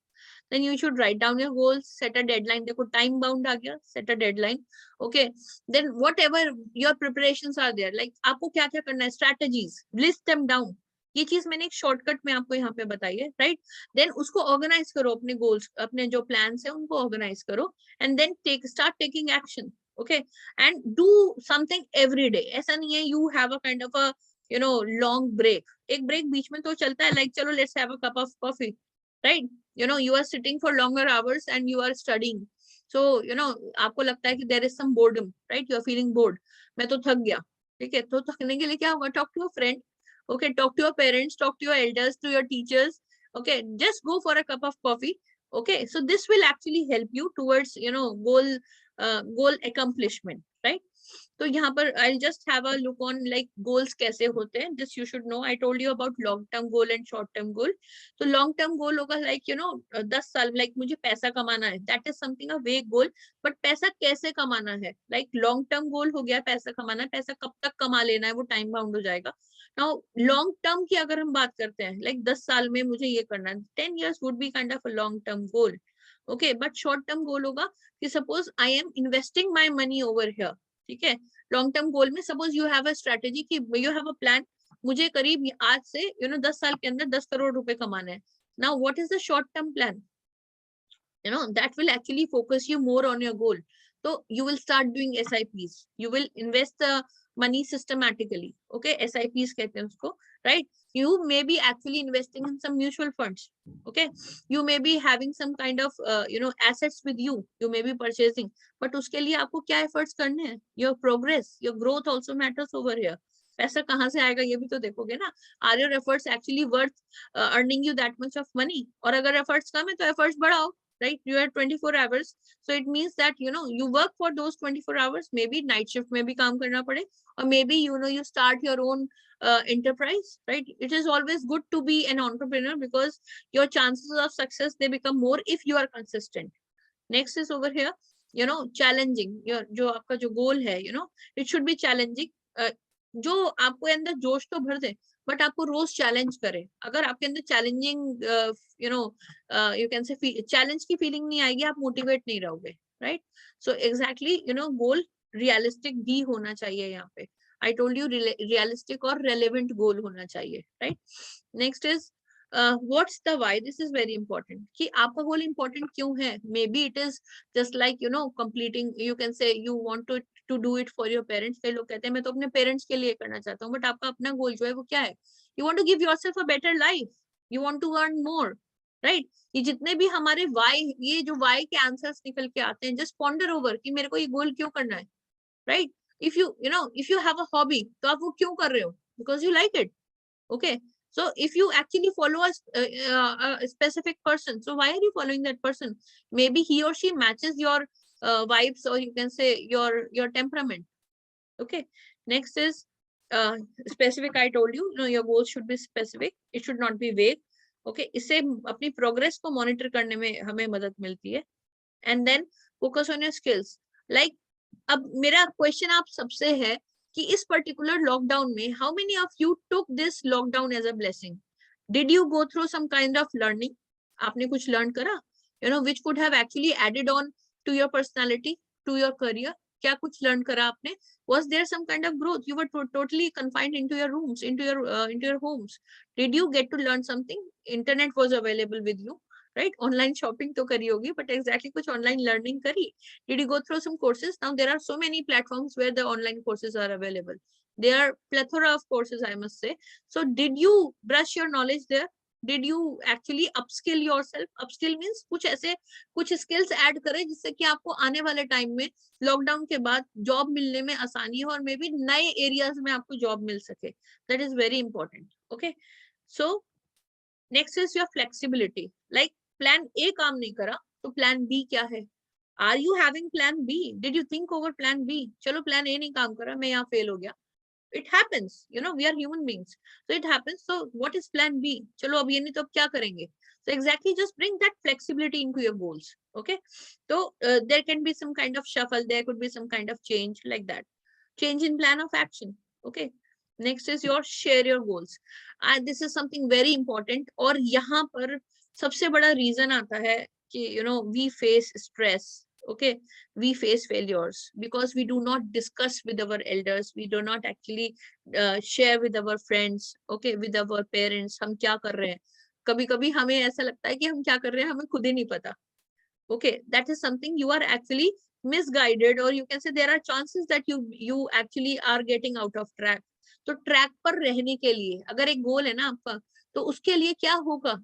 Then you should write down your goals, set a deadline. देखो time bound आ गया, set a deadline. Okay, then whatever your preparations are there, like आपको क्या क्या करना है, strategies, list them down. ये चीज मैंने एक शॉर्टकट में आपको यहाँ पे बताई है, राइट? देन उसको ऑर्गेनाइज करो, अपने गोल्स, अपने जो प्लान्स है उनको ऑर्गेनाइज करो, and then start taking action. Okay, and do something every day. ऐसा नहीं है you have a kind of a long break. एक break बीच में तो चलता है, like चलो let's have a cup of coffee, right? You are sitting for longer hours and you are studying. So आपको लगता है कि there is some boredom, right? You are feeling bored. मैं तो थक गया, ठीक है? तो थकने के लिए क्या होगा? Talk to a friend, okay? Talk to your parents, talk to your elders, to your teachers, okay? Just go for a cup of coffee, okay? So this will actually help you towards goal accomplishment, right? तो यहाँ पर I'll just have a look on like goals कैसे होते हैं. This you should know. I told you about long term goal and short term goal. तो long term goal होगा like 10 साल like मुझे पैसा कमाना है. That is something a vague goal. But पैसा कैसे कमाना है? Like long term goal हो गया पैसा कमाना है. पैसा कब तक कमा लेना है वो time bound हो जाएगा. Now long term की अगर हम बात करते हैं like 10 साल में मुझे ये करना है. 10 years would be kind of a long term goal. Okay, but short term goal होगा कि suppose I am investing my money over here. ठीक है, लॉन्ग टर्म गोल में suppose you have a strategy कि यू हैव अ प्लान, मुझे करीब आज से 10 साल के अंदर 10 करोड़ रुपए कमाना है. Now what is the short term plan? That will actually focus you more on your goal. So you will start doing SIPs. You will invest the money systematically. Okay, SIPs कहते हैं उसको, right? You may be actually investing in some mutual funds. Okay, you may be having some kind of assets with you. You may be purchasing, but उसके लिए आपको क्या efforts करने हैं? Your progress, your growth also matters over here. पैसा कहाँ से आएगा ये भी तो देखोगे ना. Are your efforts actually worth earning you that much of money? और अगर efforts कम है तो efforts बढ़ाओ. Right, you are 24 hours, so it means that you work for those 24 hours. Maybe night shift में भी काम करना पड़े, or maybe you start your own enterprise. Right, it is always good to be an entrepreneur because your chances of success, they become more if you are consistent. Next is over here, challenging your जो आपका जो goal है, it should be challenging. जो आपको अंदर जोश तो भर दे, बट आपको रोज चैलेंज करे. अगर आपके अंदर चैलेंजिंग यू कैन से चैलेंज की फीलिंग नहीं आएगी, आप मोटिवेट नहीं रहोगे. राइट, सो एग्जैक्टली गोल रियलिस्टिक भी होना चाहिए. यहाँ पे आई टोल्ड यू रियलिस्टिक और रेलेवेंट गोल होना चाहिए. Right, next is what's the why? This is very important. कि आपका गोल important क्यों है? Maybe it is just like completing. You can say you want to do it for your parents. कई लोग कहते हैं मैं तो अपने पेरेंट्स के लिए करना चाहता हूँ, बट आपका अपना गोल जो है वो क्या है? You want to give yourself a better life. You want to earn more. Right? ये जितने भी हमारे why, ये जो why के आंसर्स निकल के आते हैं, just ponder over कि मेरे को ये गोल क्यों करना है. Right? If you have a hobby, तो आप वो क्यों कर रहे हो? Because you like it. Okay. So if you actually follow a specific person, so why are you following that person? Maybe he or she matches your vibes, or you can say your temperament. Okay. Next is specific. I told you, your goals should be specific. It should not be vague. Okay. इससे अपनी progress को monitor करने में हमें मदद मिलती है. And then focus on your skills. Like अब मेरा question आप सबसे है कि इस particular lockdown में how many of you took this lockdown as a blessing? Did you go through some kind of learning? आपने कुछ learn करा? Which could have actually added on to your personality, to your career? क्या कुछ learn करा आपने? Was there some kind of growth? You were totally confined into your rooms, into your homes. Did you get to learn something? Internet was available with you. Right, online shopping तो करी होगी, but exactly कुछ online learning करी? Did you go through some courses? Now there are so many platforms where the online courses are available. There are plethora of courses, I must say. So did you brush your knowledge there? Did you actually upskill yourself? Upskill means कुछ ऐसे कुछ skills add करें जिससे कि आपको आने वाले time में lockdown के बाद job मिलने में आसानी हो, और maybe नए areas में आपको job मिल सके. That is very important. Okay, so next is your flexibility. Like plan A काम नहीं करा तो plan B क्या है? Are you having plan B? Did you think over plan B? चलो plan A नहीं काम करा, मैं यहाँ fail हो गया. It happens, we are human beings, so it happens. So what is plan B? चलो अब ये नहीं तो अब क्या करेंगे? So exactly, just bring that flexibility into your goals. Okay, so there can be some kind of shuffle, there could be some kind of change like that. Change in plan of action. Okay. Next is your share your goals. And this is something very important. और यहाँ पर सबसे बड़ा reason आता है कि we face stress. Okay, we face failures because we do not discuss with our elders. We do not actually share with our friends. Okay, with our parents. हम क्या कर रहे हैं? कभी-कभी हमें ऐसा लगता है कि हम क्या कर रहे हैं हमें खुद ही नहीं पता. Okay, that is something you are actually misguided, or you can say there are chances that you actually are getting out of track. तो ट्रैक पर रहने के लिए अगर एक गोल है ना आपका, तो उसके लिए क्या होगा?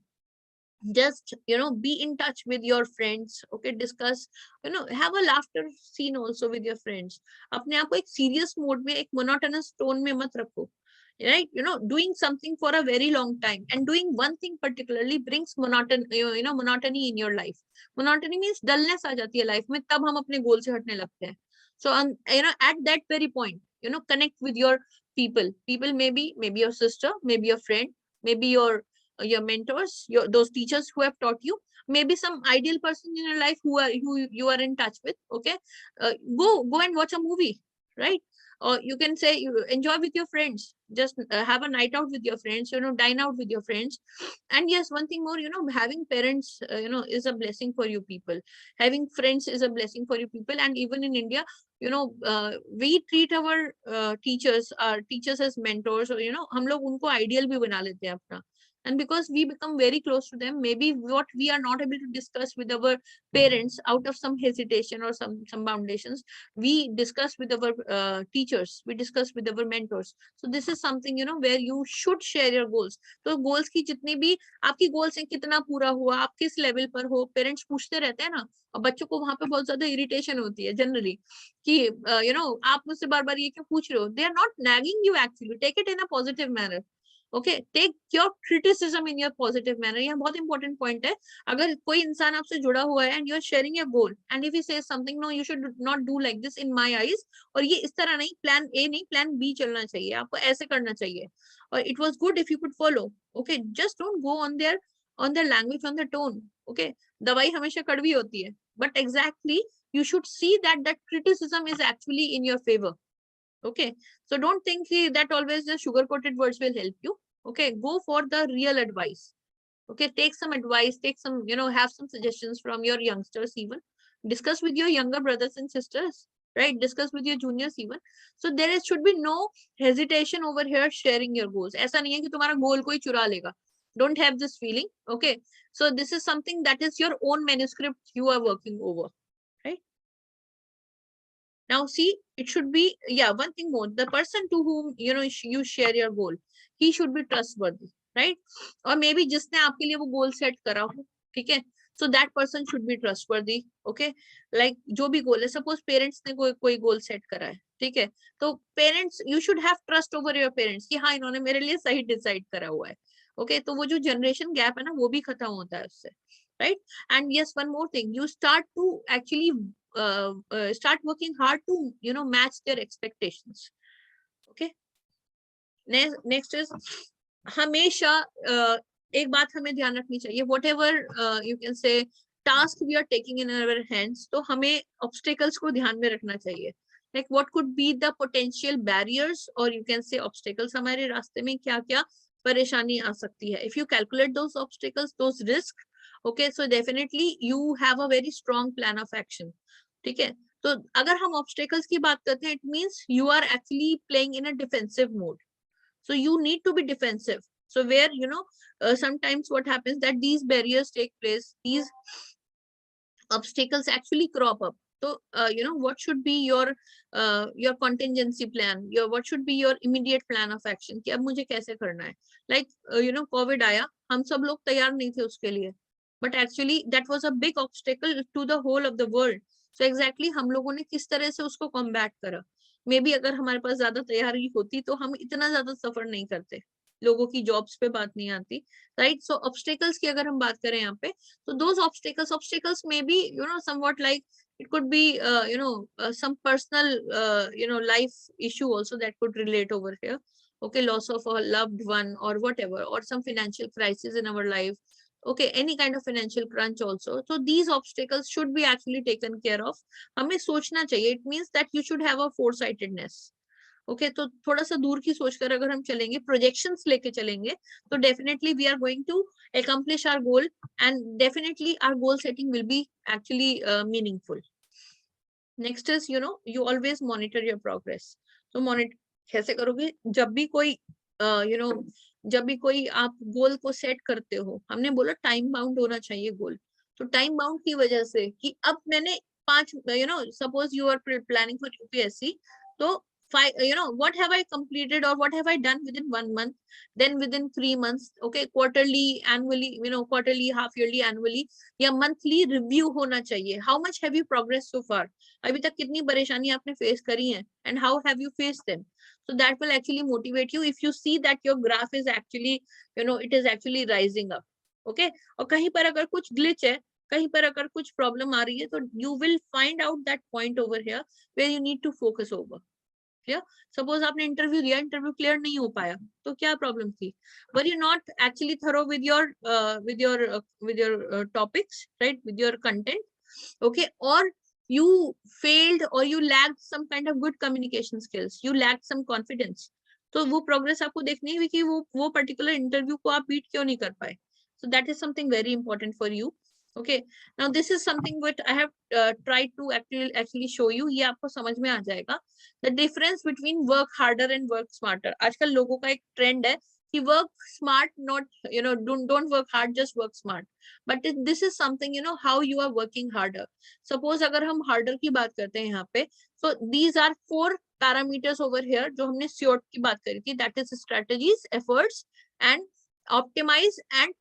Just be in touch with your friends. Okay, discuss, have a laughter scene also with your friends. अपने आप को एक serious mode में, एक monotonous tone में मत रखो. Right, doing something for a very long time and doing one thing particularly brings monotony in your life. Monotony means dullness आ जाती है life में, तब हम अपने goal से हटने लगते हैं. So at that very point, connect with your people. People maybe your sister, maybe your friend, maybe your mentors, those teachers who have taught you, maybe some ideal person in your life who you are in touch with. Okay, go and watch a movie, right? Or you can say you enjoy with your friends, just have a night out with your friends, dine out with your friends. And yes, one thing more, having parents is a blessing for you people. Having friends is a blessing for you people. And even in India, we treat our teachers as mentors, or हम लोग उनको ideal भी बना लेते हैं अपना. And because we become very close to them, maybe what we are not able to discuss with our parents out of some hesitation or some foundations, we discuss with our teachers, we discuss with our mentors. So this is something, where you should share your goals. So goals की जितनी भी आपकी goals हैं, कितना पूरा हुआ, आप किस level पर हो, parents पूछते रहते हैं ना. और बच्चों को वहां पे बहुत ज्यादा इरिटेशन होती है जनरली कि आप मुझसे बार बार ये क्यों पूछ रहे हो. They are not nagging you actually. Take it in a positive manner. Okay, take your criticism in your positive manner. यह बहुत important point है. अगर कोई इंसान आपसे जुड़ा हुआ है and you are sharing your goal, and if he says something, no, you should not do like this in my eyes, और ये इस तरह नहीं, plan A नहीं, plan B चलना चाहिए, आपको ऐसे करना चाहिए, और it was good if you could follow. Okay, just don't go on their language, on their tone. Okay, दवाई हमेशा कड़वी होती है, but exactly you should see that criticism is actually in your favor. Okay, so don't think that always the sugar coated words will help you. Okay, go for the real advice. Okay, take some advice, take some, have some suggestions from your youngsters. Even discuss with your younger brothers and sisters, right? Discuss with your juniors even. So there should be no hesitation over here sharing your goals. ऐसा नहीं है कि तुम्हारा goal कोई चुरा लेगा. Don't have this feeling. Okay, so this is something that is your own manuscript you are working over. Now see, it should be, one thing more, the person to whom you share your goal, he should be trustworthy, right? Or maybe जिसने आपके लिए वो goal set करा हो, ठीक है? So that person should be trustworthy. Okay, like जो भी goal है, suppose parents ने कोई goal set करा है, ठीक है? तो parents, you should have trust over your parents कि हाँ इन्होंने मेरे लिए सही decide करा हुआ है. Okay, तो वो जो generation gap है ना, वो भी खत्म होता है उससे, right? And yes, one more thing, you start to actually start working hard to match their expectations. Okay, next is हमेशा एक बात हमें ध्यान रखनी चाहिए, whatever you can say task we are taking in our hands, तो हमें obstacles को ध्यान में रखना चाहिए. Like what could be the potential barriers, or you can say obstacles, हमारे रास्ते में क्या क्या परेशानी आ सकती है. If you calculate those obstacles, those risks, okay, so definitely you have a very strong plan of action. ठीक है, तो अगर हम obstacles की बात करते हैं, it means you are actually playing in a defensive mode. So you need to be defensive. So where sometimes what happens that these barriers take place, these obstacles actually crop up. So what should be your contingency plan, what should be your immediate plan of action कि अब मुझे कैसे करना है. Like COVID आया, हम सब लोग तैयार नहीं थे उसके लिए, but actually that was a big obstacle to the whole of the world. So exactly हम लोगों ने किस तरह से उसको combat करा. Maybe अगर हमारे पास ज्यादा तैयारी होती तो हम इतना ज्यादा सफर नहीं करते, लोगों की जॉब्स पे बात नहीं आती, right? So obstacles की अगर हम बात करें यहाँ पे, तो those obstacles may be somewhat like it could be some personal life issue also that could relate over here. Okay, loss of a loved one or whatever, or some financial crisis in our life. Okay, any kind of financial crunch also. So these obstacles should be actually taken care of. हमें सोचना चाहिए. It means that you should have a foresightedness. Okay, तो थोड़ा सा दूर की सोचकर अगर हम चलेंगे, projections लेके चलेंगे, तो definitely we are going to accomplish our goal, and definitely our goal setting will be actually meaningful. Next is you always monitor your progress. So monitor कैसे करोगे? जब भी कोई जब भी कोई आप गोल को सेट करते हो, हमने बोला टाइम बाउंड होना चाहिए गोल. तो टाइम बाउंड की वजह से कि अब मैंने 5 suppose you are planning for UPSC, तो 5 what have I completed or what have I done within 1 month, then within 3 months, okay, quarterly, annually, quarterly, half yearly, annually, या monthly review होना चाहिए. How much have you progressed so far? अभी तक कितनी परेशानी आपने face करी है, and how have you faced them? So that will actually motivate you if you see that your graph is actually it is actually rising up. Okay, और कहीं पर अगर कुछ glitch है, कहीं पर अगर कुछ प्रॉब्लम आ रही है तो you will find out that point over here where you need to focus over. Clear? Suppose आपने इंटरव्यू दिया, इंटरव्यू क्लियर नहीं हो पाया, तो क्या प्रॉब्लम थी? Were you not actually thorough with your topics, right, with your content, okay, or you failed or you lacked some kind of good communication skills, you lacked some confidence, तो वो progress आपको देखनी है कि वो particular interview को आप beat क्यों नहीं कर पाए। so that is something very important for you. okay, now this is something what I have tried to actually show you. ये आपको समझ में आ जाएगा the difference between work harder and work smarter. आजकल लोगों का एक ट्रेंड है कि work smart, not don't work hard, just work smart. But this is something, how you are working harder. Suppose अगर हम harder की बात करते हैं यहाँ पे, so these are 4 parameters over here जो हमने SWOT की बात करी थी, that is strategies, efforts and optimize and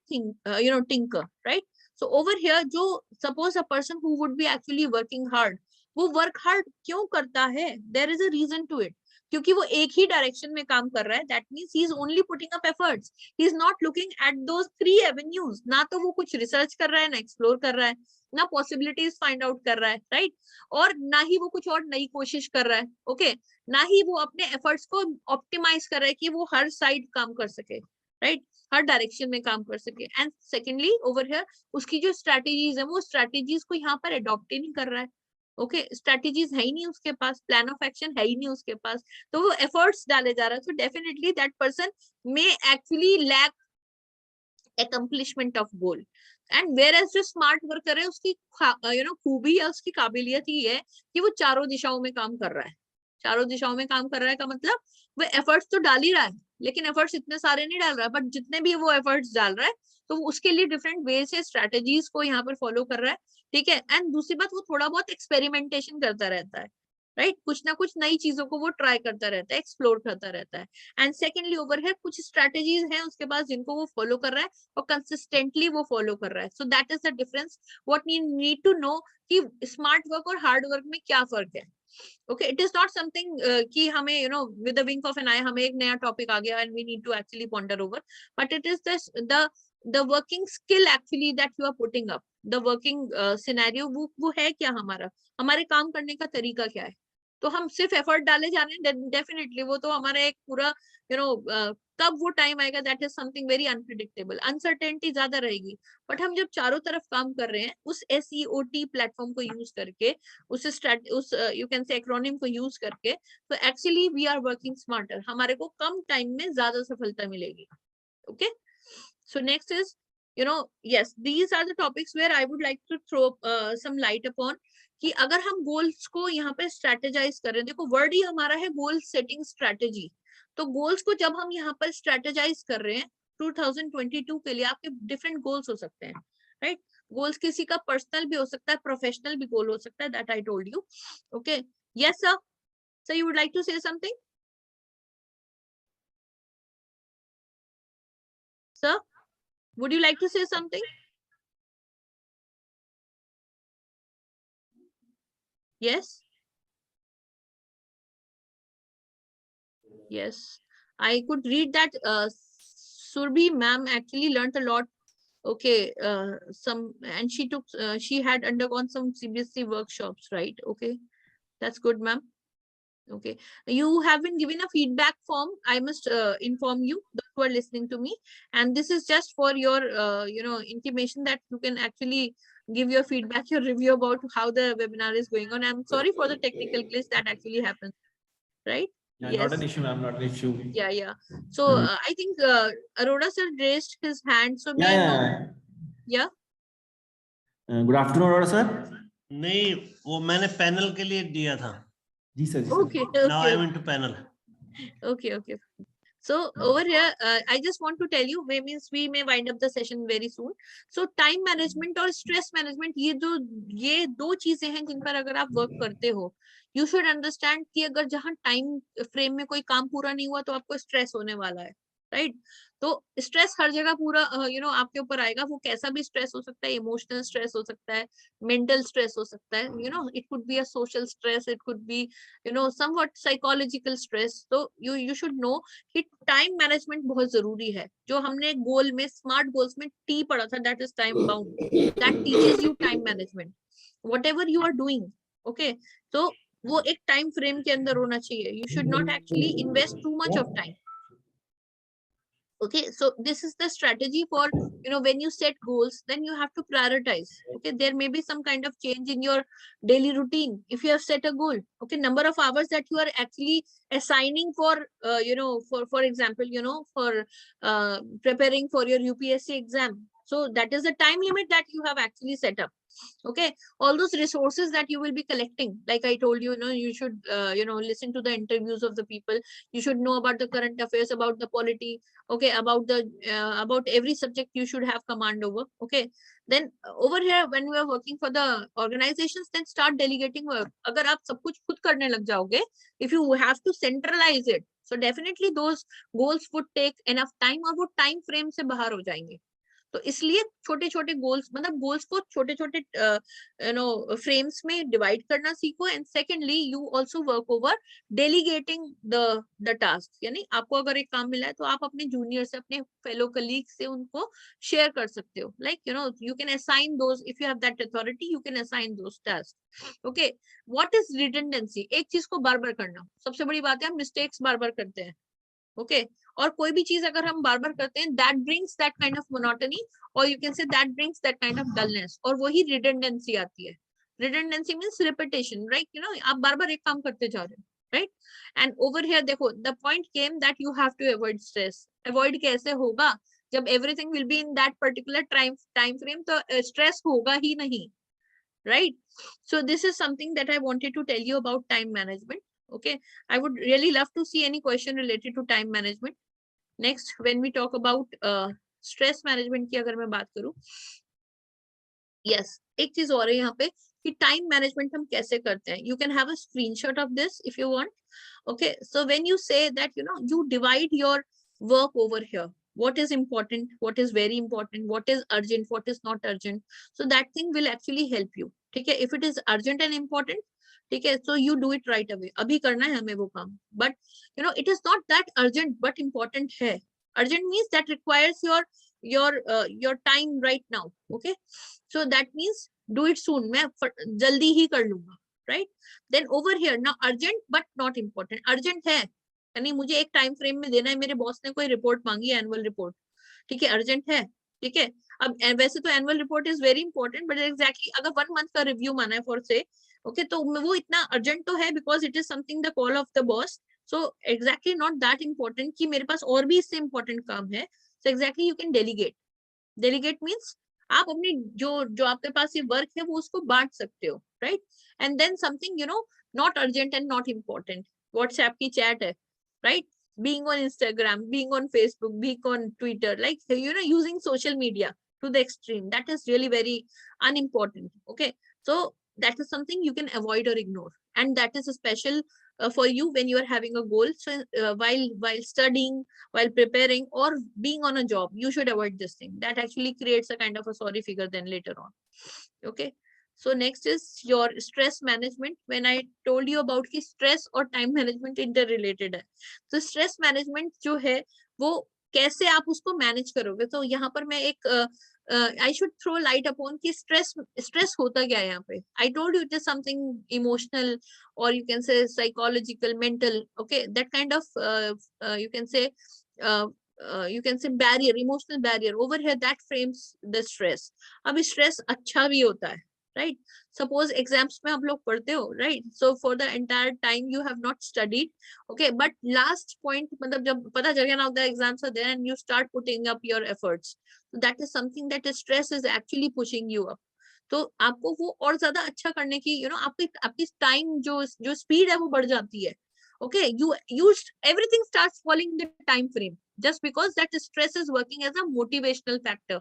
tinker, right? So over here, जो suppose a person who would be actually working hard, वो वर्क हार्ड क्यों करता है? There is a reason to it, क्योंकि वो एक ही डायरेक्शन में काम कर रहा है। That means he is only putting up efforts, he is not looking at those 3 avenues. ना तो वो कुछ रिसर्च कर रहा है, ना एक्सप्लोर कर रहा है, ना पॉसिबिलिटीज फाइंड आउट कर रहा है, राइट? और ना ही वो कुछ और नई कोशिश कर रहा है, ओके? ना ही वो अपने एफर्ट्स को ऑप्टिमाइज कर रहा है कि वो हर साइड काम कर सके, राइट? हर डायरेक्शन में काम कर सके। एंड सेकेंडली ओवर हियर उसकी जो स्ट्रैटेजीज है, वो स्ट्रैटेजीज को यहाँ पर अडॉप्ट ही नहीं कर रहा है। ओके, स्ट्रैटेजीज है ही नहीं उसके पास, प्लान ऑफ एक्शन है ही नहीं उसके पास, तो वो एफर्ट्स डाले जा रहा है। So definitely that person may actually lack accomplishment of goal. And whereas जो स्मार्ट वर्कर है उसकी खूबी या उसकी काबिलियत ही है कि वो चारों दिशाओं में काम कर रहा है। चारों दिशाओं में काम कर रहा है का मतलब वो एफर्ट्स तो डाल ही रहा है, लेकिन एफर्ट्स इतने सारे नहीं डाल रहा है, बट जितने भी वो एफर्ट्स डाल रहा है तो उसके लिए डिफरेंट वे से स्ट्रैटेजीज को यहाँ पर फॉलो कर रहा है, ठीक है? एंड दूसरी बात, वो थोड़ा बहुत एक्सपेरिमेंटेशन करता रहता है, राइट? कुछ ना कुछ नई चीजों को वो ट्राई करता रहता है, एक्सप्लोर करता रहता है। एंड सेकेंडली ओवर है कुछ स्ट्रैटेजीज हैं उसके पास जिनको वो फॉलो कर रहा है और कंसिस्टेंटली वो फॉलो कर रहा है। So that is the difference what you need to know कि स्मार्ट वर्क और हार्ड वर्क में क्या फर्क है। Okay, it is not something कि हमें with the wink of an eye हमें एक नया टॉपिक आ गया and we need to actually ponder over, but it is the working skill actually that you are putting up, the working scenario, वो है क्या, हमारे काम करने का तरीका क्या है। तो हम सिर्फ एफर्ट डाले जा रहे हैं, डेफिनेटली वो तो हमारा एक पूरा कब वो टाइम आएगा, that is something very unpredictable, uncertainty ज्यादा रहेगी। बट हम जब चारों तरफ काम कर रहे हैं उस SEOT प्लेटफॉर्म को यूज करके, उस यू कैन से एक्रोनिम को यूज करके, तो actually we are working smarter, हमारे को कम टाइम में ज्यादा सफलता मिलेगी। Okay, so next is yes, these are the topics where I would like to throw some light upon कि अगर हम गोल्स को यहाँ पे स्ट्रेटेजाइज करें, देखो वर्ड ही हमारा है गोल सेटिंग स्ट्रेटेजी, तो गोल्स को जब हम यहाँ पर स्ट्रेटेजाइज कर रहे हैं 2022 के लिए, आपके डिफरेंट गोल्स हो सकते हैं, राइट? गोल्स किसी का पर्सनल भी हो सकता है, प्रोफेशनल भी गोल हो सकता है, that I told you. Okay, yes sir, sir you would like to say something? Sir, would you like to say something? Yes, yes, I could read that Surbhi ma'am actually learned a lot. Okay, and she had undergone some CBSE workshops, right? Okay, that's good, ma'am. Okay, you have been given a feedback form, I must inform you, those who are listening to me, and this is just for your intimation that you can actually give your feedback, your review about how the webinar is going on. I'm sorry for the technical glitch that actually happened, right? Yeah, yes, not an issue, ma'am, not an issue. yeah. So I think Arora sir raised his hand, so yeah. Good afternoon, Aurora sir. नहीं, वो मैंने panel के लिए दिया था। जी sir, Okay, Now I am into panel. okay. So over here, I just want to tell you, we may wind up the session very soon. So time management और stress management, ये दो चीजें हैं जिन पर अगर आप वर्क करते हो, you should understand कि अगर जहाँ टाइम फ्रेम में कोई काम पूरा नहीं हुआ तो आपको स्ट्रेस होने वाला है, राइट? तो स्ट्रेस हर जगह पूरा आपके ऊपर आएगा, वो कैसा भी स्ट्रेस हो सकता है, इमोशनल स्ट्रेस हो सकता है, मेंटल स्ट्रेस हो सकता है, it could be a social stress, it could be somewhat psychological stress. तो यू शुड नो कि टाइम मैनेजमेंट बहुत जरूरी है। जो हमने गोल में, स्मार्ट गोल्स में टी पढ़ा था, that is time bound, that teaches you time management whatever you are doing. Okay, तो वो एक टाइम फ्रेम के अंदर होना चाहिए। You should not actually invest too much of time. Okay, so this is the strategy for, when you set goals, then you have to prioritize. Okay, there may be some kind of change in your daily routine if you have set a goal. Okay, number of hours that you are actually assigning for for example, for preparing for your UPSC exam. So that is the time limit that you have actually set up. Okay, all those resources that you will be collecting, like I told you, you should listen to the interviews of the people. You should know about the current affairs, about the polity. Okay, about the about every subject you should have command over. Okay, then over here, when we are working for the organizations, then start delegating work. Agar aap sab kuch khud karne lag jaoge, if you have to centralize it, so definitely those goals would take enough time, और वो time frame से बाहर हो जाएंगे। तो इसलिए छोटे छोटे गोल्स, मतलब गोल्स को छोटे छोटे फ्रेम्स में डिवाइड करना सीखो। And secondly, you also work over delegating the task. यानी आपको अगर एक काम मिला है, तो आप अपने जूनियर से, अपने फेलो कलीग से उनको शेयर कर सकते हो। Like you can assign those, if you have that authority, you can assign those task. Okay, what is redundancy? एक चीज को बार बार करना। सबसे बड़ी बात है, हम मिस्टेक्स बार बार करते हैं। ओके, और कोई भी चीज अगर हम बार बार करते हैं, that brings that kind of monotony, और you can say that brings that kind of dullness, और वही रिडंडेंसी आती है। Redundancy means repetition, right? आप बार बार एक काम करते जा रहे हो, राइट? एंड ओवर हियर देखो, the point came that you have to avoid stress. Avoid कैसे होगा? जब everything will be in that particular time frame, तो स्ट्रेस होगा ही नहीं, right? So this is something that I wanted to tell you about time management. Okay, I would really love to see any question related to time management. Next, when we talk about stress management की अगर मैं बात करूं, yes, एक चीज और है यहाँ पे कि टाइम मैनेजमेंट हम कैसे करते हैं। You can have a screenshot of this if you want. Okay, so when you say that you divide your work over here, what is important, what is very important, what is urgent, what is not urgent, so that thing will actually help you। ठीक है, if it is urgent and important, ठीक है, so you do it right away, अभी करना है हमें वो काम। but it is not that urgent but important है। urgent means that requires your time right now। okay, so that means do it soon, मैं जल्दी ही कर लूंगा, right? then over here now, urgent but not important। urgent है, यानी मुझे एक time frame में देना है, मेरे बॉस ने कोई रिपोर्ट मांगी है, एनुअल रिपोर्ट, ठीक है, अर्जेंट है, ठीक है। अब वैसे तो annual report is very important, but exactly अगर 1 मंथ का रिव्यू माना है फॉर से, ओके, तो वो इतना अर्जेंट तो है because it is something the call of the boss. So exactly not that important कि मेरे पास और भी इससे इंपॉर्टेंट काम है। So exactly you can delegate. Delegate means आप अपनी जो आपके पास ये वर्क है वो उसको बांट सकते हो, right? And then something not urgent and not important, WhatsApp की चैट है, right? Being on Instagram, being on Facebook, being on Twitter, like using social media to the extreme, that is really very unimportant। okay, so that is something you can avoid or ignore, and that is a special for you when you are having a goal। so while studying, while preparing, or being on a job, you should avoid this thing, that actually creates a kind of a sorry figure then later on। okay, so next is your stress management। when I told you about कि stress और time management interrelated है, तो stress management जो है वो कैसे आप उसको manage करोगे। तो यहाँ पर मैं एक I should throw light upon कि stress होता क्या है यहाँ पे। I told you it is something emotional, or you can say psychological, mental, okay, that kind of you can say barrier, emotional barrier over here, that frames the stress। अब stress अच्छा भी होता है, right? Suppose exams में आप लोग पढ़ते हो, right? So for the entire time you have not studied, okay, but last point, मतलब जब पता चल गया now the exams are there and you start putting up your efforts, so that is something that is stress is actually pushing you up। तो आपको वो और ज्यादा अच्छा करने की आपकी टाइम जो स्पीड है वो बढ़ जाती है। okay, you everything starts falling in the time frame just because that stress is working as a motivational factor,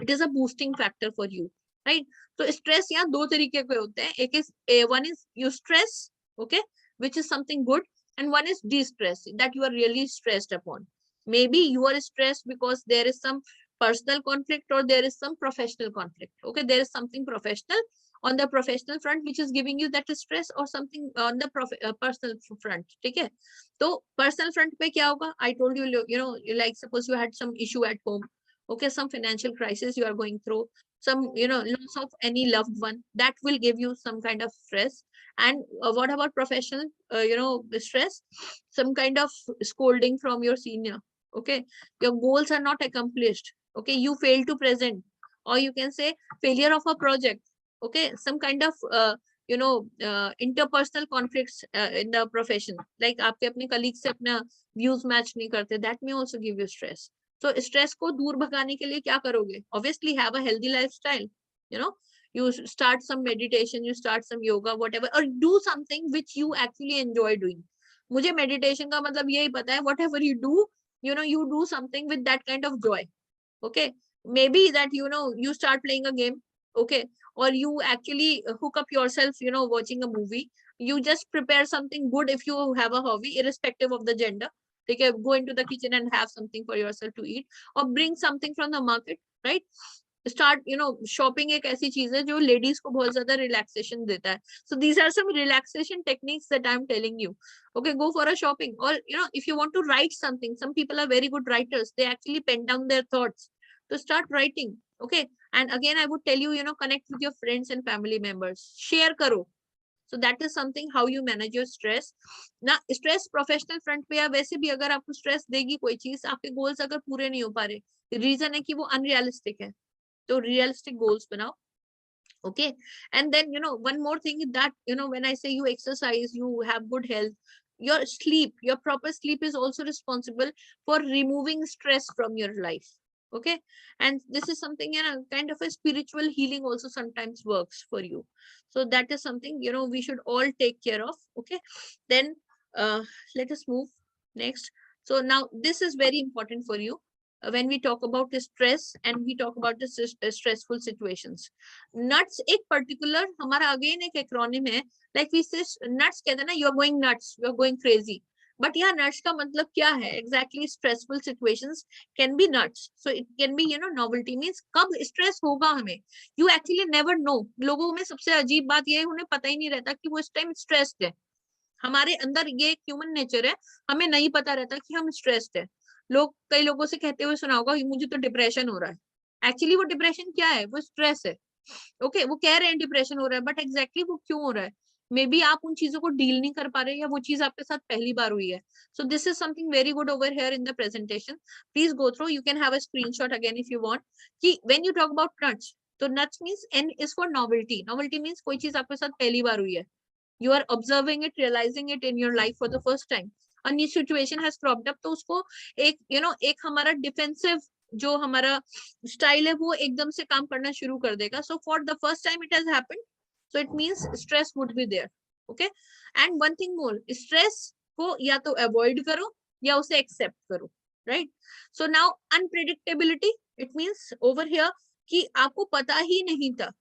it is a boosting factor for you, right? तो स्ट्रेस यहाँ दो तरीके के होते हैं, एक is one is you stress, okay, which is something good, and one is de-stress that you are really stressed upon। Maybe you are stressed because there is some personal conflict or there is some professional conflict. Okay, there is something professional on the professional front which is giving you that stress, or something on the personal front. ठीक है? तो personal front पे क्या होगा? I told you, you know, like suppose you had some issue at home. Okay, some financial crisis you are going through, some, you know, loss of any loved one, that will give you some kind of stress. And what about professional, you know, stress? Some kind of scolding from your senior. Okay, your goals are not accomplished. Okay, you fail to present, or you can say failure of a project. Okay, some kind of you know, interpersonal conflicts in the profession, like आपके अपने colleagues से अपना views match नहीं करते, that may also give you stress. So stress को दूर भगाने के लिए क्या करोगे? Obviously have a healthy lifestyle, you know, you start some meditation, you start some yoga, whatever, or do something which you actually enjoy doing. मुझे meditation का मतलब यही पता है, whatever you do, you know, you do something with that kind of joy. Okay, maybe that, you know, you start playing a game. Okay, or you actually hook up yourself, you know, watching a movie. You just prepare something good if you have a hobby, irrespective of the gender. Okay, go into the kitchen and have something for yourself to eat, or bring something from the market, right? Start, you know, shopping एक ऐसी चीज है जो ladies को बहुत ज्यादा relaxation देता है. So these are some relaxation techniques that I'm telling you. Okay, go for a shopping. Or, you know, if you want to write something, some people are very good writers, they actually pen down their thoughts. So start writing. Okay, and again I would tell you, you know, connect with your friends and family members, share karo. So that is something how you manage your stress. ना stress professional front पे या वैसे भी अगर आपको stress देगी कोई चीज, आपके goals अगर पूरे नहीं हो पा रहे, reason है कि वो unrealistic है. So realistic goals बनाओ. Okay, and then, you know, one more thing is that, you know, when I say you exercise, you have good health, your sleep, your proper sleep is also responsible for removing stress from your life. Okay, and this is something, you know, kind of a spiritual healing also sometimes works for you. So that is something, you know, we should all take care of. Okay, then let us move next. So now this is very important for you when we talk about the stress and we talk about the stressful situations. Nuts एक particular हमारा again एक acronym है, like we say nuts कहते हैं ना, you are going nuts, you are going crazy. But यहाँ nuts का मतलब क्या है? Exactly, stressful situations can be nuts. So it can be, you know, novelty means कब stress होगा हमें. You actually never know. लोगों में सबसे अजीब बात ये है, उन्हें पता ही नहीं रहता कि वो इस टाइम stressed है. हमारे अंदर ये एक ह्यूमन नेचर है, हमें नहीं पता रहता कि हम स्ट्रेस्ड है. लोग, कई लोगों से कहते हुए सुना होगा मुझे तो डिप्रेशन हो रहा है. एक्चुअली वो डिप्रेशन क्या है? वो स्ट्रेस है. ओके, वो कह रहे हैं डिप्रेशन हो रहा है, बट एग्जैक्टली वो क्यों हो रहा है? मे बी आप उन चीजों को डील नहीं कर पा रहे, या वो चीज आपके साथ पहली बार हुई है. So this is something very good over here in the presentation. Please go through, you can have a screenshot again if you want. कि when you talk about nuts, तो nuts means N is for novelty. Novelty means कोई चीज आपके साथ पहली बार हुई है. You are observing it, realizing it in your life for the first time. A new situation has cropped up, तो उसको एक, you know, एक हमारा defensive जो हमारा style है वो एकदम से काम करना शुरू कर देगा. So for the first time it has happened, so it means stress would be there. Okay, and one thing more, stress को या तो avoid करो या उसे accept करो, right? So now unpredictability, it means over here कि आपको पता ही नहीं था,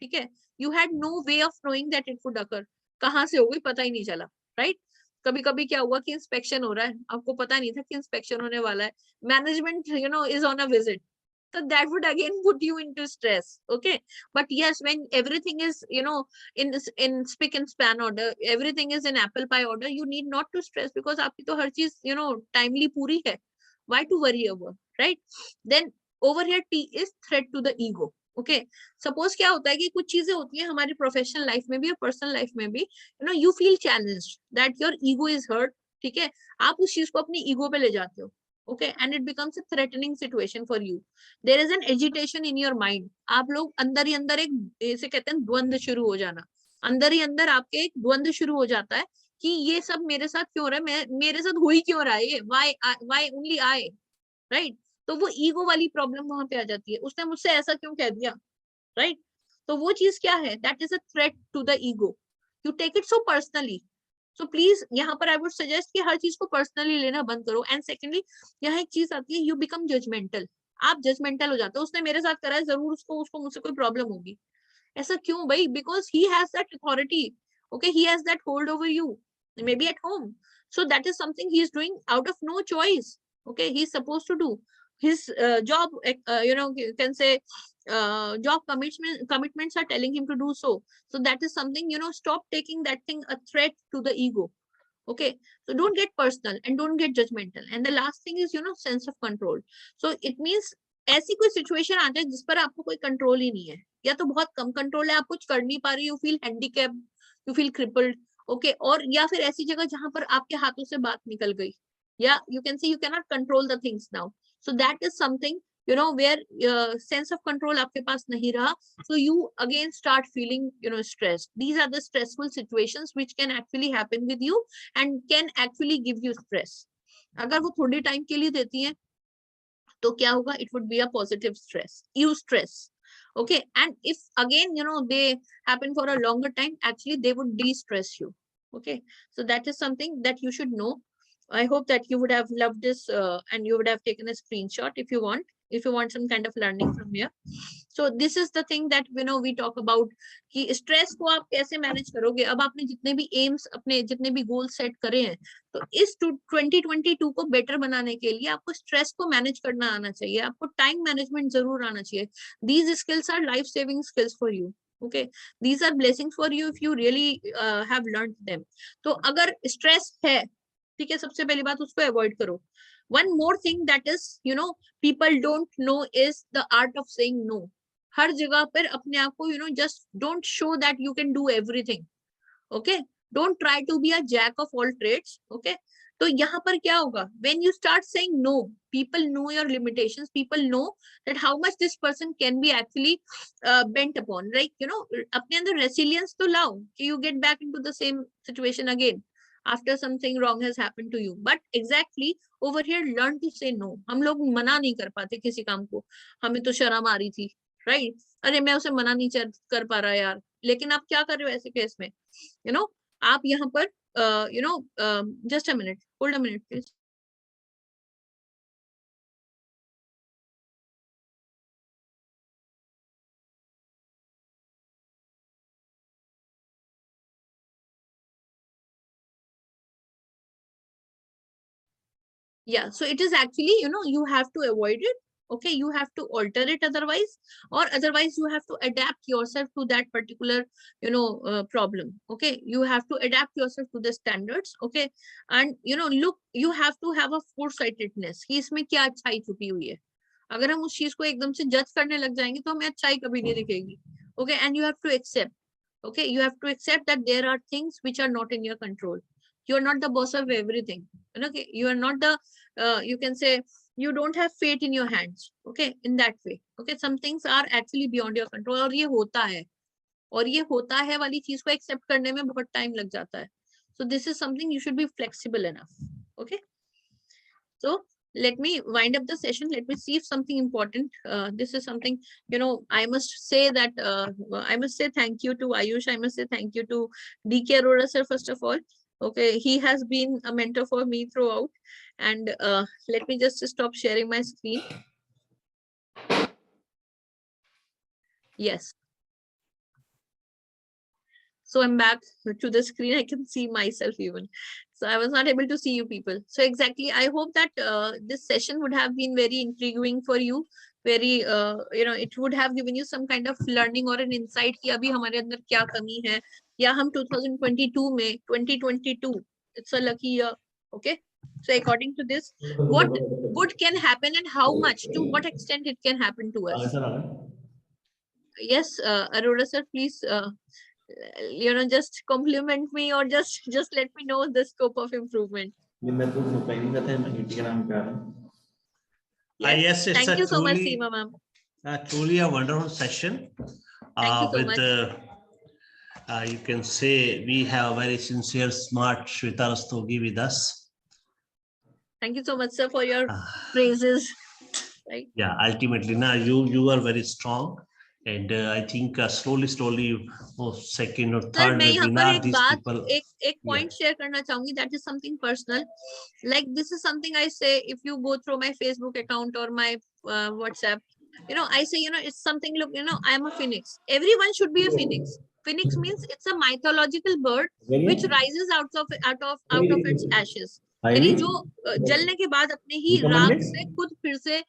ठीक है? You had no way of knowing that it would occur. कहाँ से हो गई पता ही नहीं चला, राइट? कभी कभी क्या हुआ कि इंस्पेक्शन हो रहा है, आपको पता नहीं था कि इंस्पेक्शन होने वाला है. Management, you know, is on a visit, so that would again put you into stress. Okay, but yes, when everything is, you know, in spick and span order, everything is in apple pie order, you need not to stress because आपकी तो हर चीज, you know, timely पूरी है. Why to worry about, right? Then over here T is threat to the ego. Okay, suppose क्या होता है कि कुछ चीजें होती है हमारी प्रोफेशनल लाइफ में भी और पर्सनल लाइफ में भी, you know, you feel challenged that your ego is hurt. ठीक है, आप उस चीज को अपनी ईगो पे ले जाते हो. Okay, and it becomes a threatening situation for you. There is an agitation in your mind. आप लोग अंदर ही अंदर एक, जैसे कहते हैं द्वंद्व शुरू हो जाना, अंदर ही अंदर आपके एक द्वंद्व शुरू हो जाता है कि ये सब मेरे साथ क्यों हो रहा है, मैं, मेरे साथ हो ही क्यों रहा है ये, व्हाई ओनली आई, राइट? तो वो ईगो वाली प्रॉब्लम वहां पे आ जाती है, उसने मुझसे ऐसा क्यों कह दिया, राइट? तो वो चीज क्या है? That is a threat to the ego. You take it so personally. So please यहाँ पर आई वुड सजेस्ट कि हर चीज को पर्सनली लेना बंद करो. एंड सेकेंडली, यहाँ एक चीज आती है, यू बिकम जजमेंटल. आप जजमेंटल हो जाते हो, उसने मेरे साथ करा है, जरूर उसको मुझसे कोई प्रॉब्लम होगी. ऐसा क्यों भाई? Because he has that authority. Okay, he has that hold over you, may be at home. So that is something he is doing out of no choice. Okay, he's supposed to do his job. You can say job commitments are telling him to do so. So that is something, stop taking that thing a threat to the ego. Okay, so don't get personal and don't get judgmental. And the last thing is, sense of control. So it means ऐसी कोई situation आ जाए जिस पर आपको कोई control ही नहीं है, या तो बहुत कम कंट्रोल है, आप कुछ कर नहीं पा रहे, you feel handicapped, you feel crippled, okay, और या फिर ऐसी जगह जहां पर आपके हाथों से बात निकल गई, या you can see you can not control the things now. So that is something, where sense of control आपके पास नहीं रहा, so you again start feeling stressed. These are the stressful situations which can actually happen with you and can actually give you stress. अगर वो थोड़े time के लिए देती हैं तो क्या होगा, it would be a positive stress, eustress. Okay, and if again they happen for a longer time, actually they would de-stress you. Okay, so that is something that you should know. I hope that you would have loved this and you would have taken a screenshot if you want some kind of learning from here. So this is the thing that we talk about कि stress को आप कैसे manage करोगे. अब आपने जितने भी aims, अपने जितने भी goals set करे हैं, तो इस 2022 को better बनाने के लिए आपको stress को manage करना आना चाहिए, आपको time management जरूर आना चाहिए. These skills are life saving skills for you. Okay, these are blessings for you if you really have learned them. तो अगर stress है, ठीक है, सबसे पहली बात उसको अवॉइड करो. One more thing that is people don't know is the art of saying no. हर जगह पर अपने आप को just don't show that you can do everything. Okay, don't try to be a jack of all trades. Okay, तो यहाँ पर क्या होगा, when you start saying no, people know your limitations, people know that how much this person can be actually bent upon, right? अपने अंदर resilience तो लाओ कि you get back into the same situation again after something wrong has happened to you. But exactly over here, learn to say no. हम लोग मना नहीं कर पाते किसी काम को, हमें तो शर्म आ रही थी, राइट? अरे मैं उसे मना नहीं कर पा रहा यार, लेकिन आप क्या कर रहे हो ऐसे केस में? आप यहाँ पर just a minute, hold a minute please. Yeah, so it is actually you have to avoid it. Okay, you have to alter it otherwise, or otherwise you have to adapt yourself to that particular problem. Okay, you have to adapt yourself to the standards. Okay, and look, you have to have a foresightedness कि इसमें क्या अच्छाई छुपी हुई है. अगर हम उस चीज को एकदम से जज करने लग जाएंगे तो हमें अच्छाई कभी नहीं दिखेगी. Okay, and you have to accept. Okay, you have to accept that there are things which are not in your control. You are not the boss of everything. Okay, you are not the you can say you don't have fate in your hands. Okay, in that way. Okay, some things are actually beyond your control. और ये होता है वाली चीज को accept करने में बहुत time लग जाता है. So this is something you should be flexible enough. Okay, so let me wind up the session. Let me see if something important. This is something, I must say that I must say thank you to Ayush. I must say thank you to DK Arora sir, first of all. Okay, he has been a mentor for me throughout. And let me just stop sharing my screen. Yes. So I'm back to the screen. I can see myself even. So I was not able to see you people. So exactly, I hope that this session would have been very intriguing for you. Very, it would have given you some kind of learning or an insight कि अभी हमारे अंदर क्या कमी है, या हम 2022 it's a lucky year. Okay, so according to this, what good can happen and how much, to what extent it can happen to us. Yes, Arora sir, please just compliment me or just let me know the scope of improvement. Yes, it's thank you so much, truly, Seema ma'am. Truly a wonderful session. Thank you so with much. You can say we have a very sincere, smart Shweta Rastogi with us. Thank you so much, sir, for your praises. Right? Yeah, ultimately, now you are very strong, and I think slowly, second or third webinar, these people. एक point share करना चाहूंगी. That is something personal. Like this is something I say if you go through my Facebook account or my WhatsApp. I say it's something. Look, I am a phoenix. Everyone should be a phoenix. Phoenix means it's a mythological bird which rises out of its ashes. यानी Ivy, जो जलने के बाद अपने ही recommend राख it? से खुद फिर से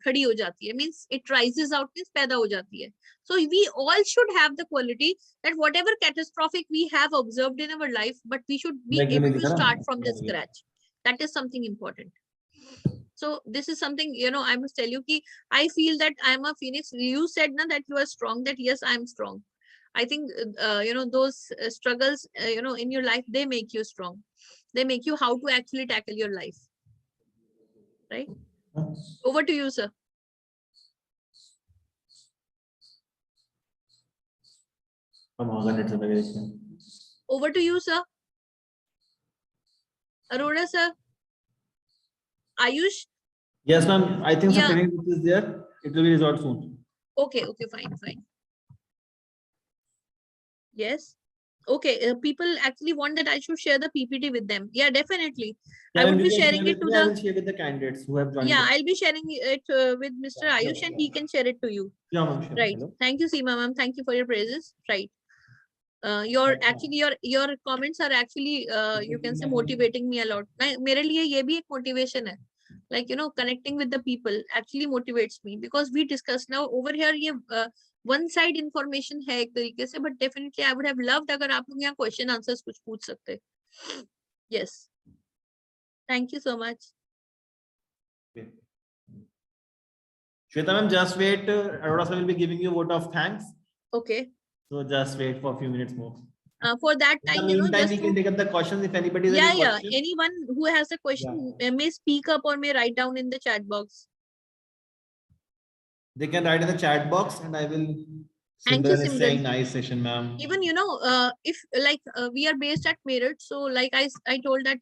खड़ी हो जाती है, means it rises out, means पैदा हो जाती है. So we all should have the quality that whatever catastrophic we have observed in our life, but we should be Like able नहीं to दिखा ना? start from the Yeah. scratch. That is something important. So this is something, I must tell you ki I feel that I am a phoenix. You said na that you are strong, that yes, I am strong. I think those struggles in your life, they make you strong. They make you how to actually tackle your life, right? Over to you, sir. Over to you, sir. Arora, sir. Ayush. Yes, ma'am. I think Yeah. some training is there. It will be resolved soon. Okay, fine. Yes. Okay, people actually want that I should share the PPT with them. Yeah, definitely. Yeah, I would ma'am, be you can sharing share it with to me. I the, will share with the candidates who have joined. yeah, I'll be sharing it with Mr. Yeah, Ayush, sure. and he can share it to you. Yeah, ma'am. Sure. Right. Hello. Thank you, Seema ma'am. Thank you for your praises. Right. Your Right, ma'am. actually your comments are actually you can say motivating me a lot. मेरे लिए ये भी एक motivation है. Like connecting with the people actually motivates me, because we discuss now over here ये one side information है एक तरीके से, but definitely I would have loved अगर आप लोग यहाँ question answers कुछ पूछ सकते. Yes. Thank you so much. Okay. Shweta ma'am, just wait. Arora sir will be giving you a vote of thanks. Okay. So just wait for a few minutes more. For that In the time, meantime, just we can take up the questions if anybody has yeah, any question. anyone who has a question may speak up or may write down in the chat box. They can write in the chat box, and I will. Thank you, Simran is Simran. saying nice session, ma'am. Even if like we are based at Meerut, so like I told that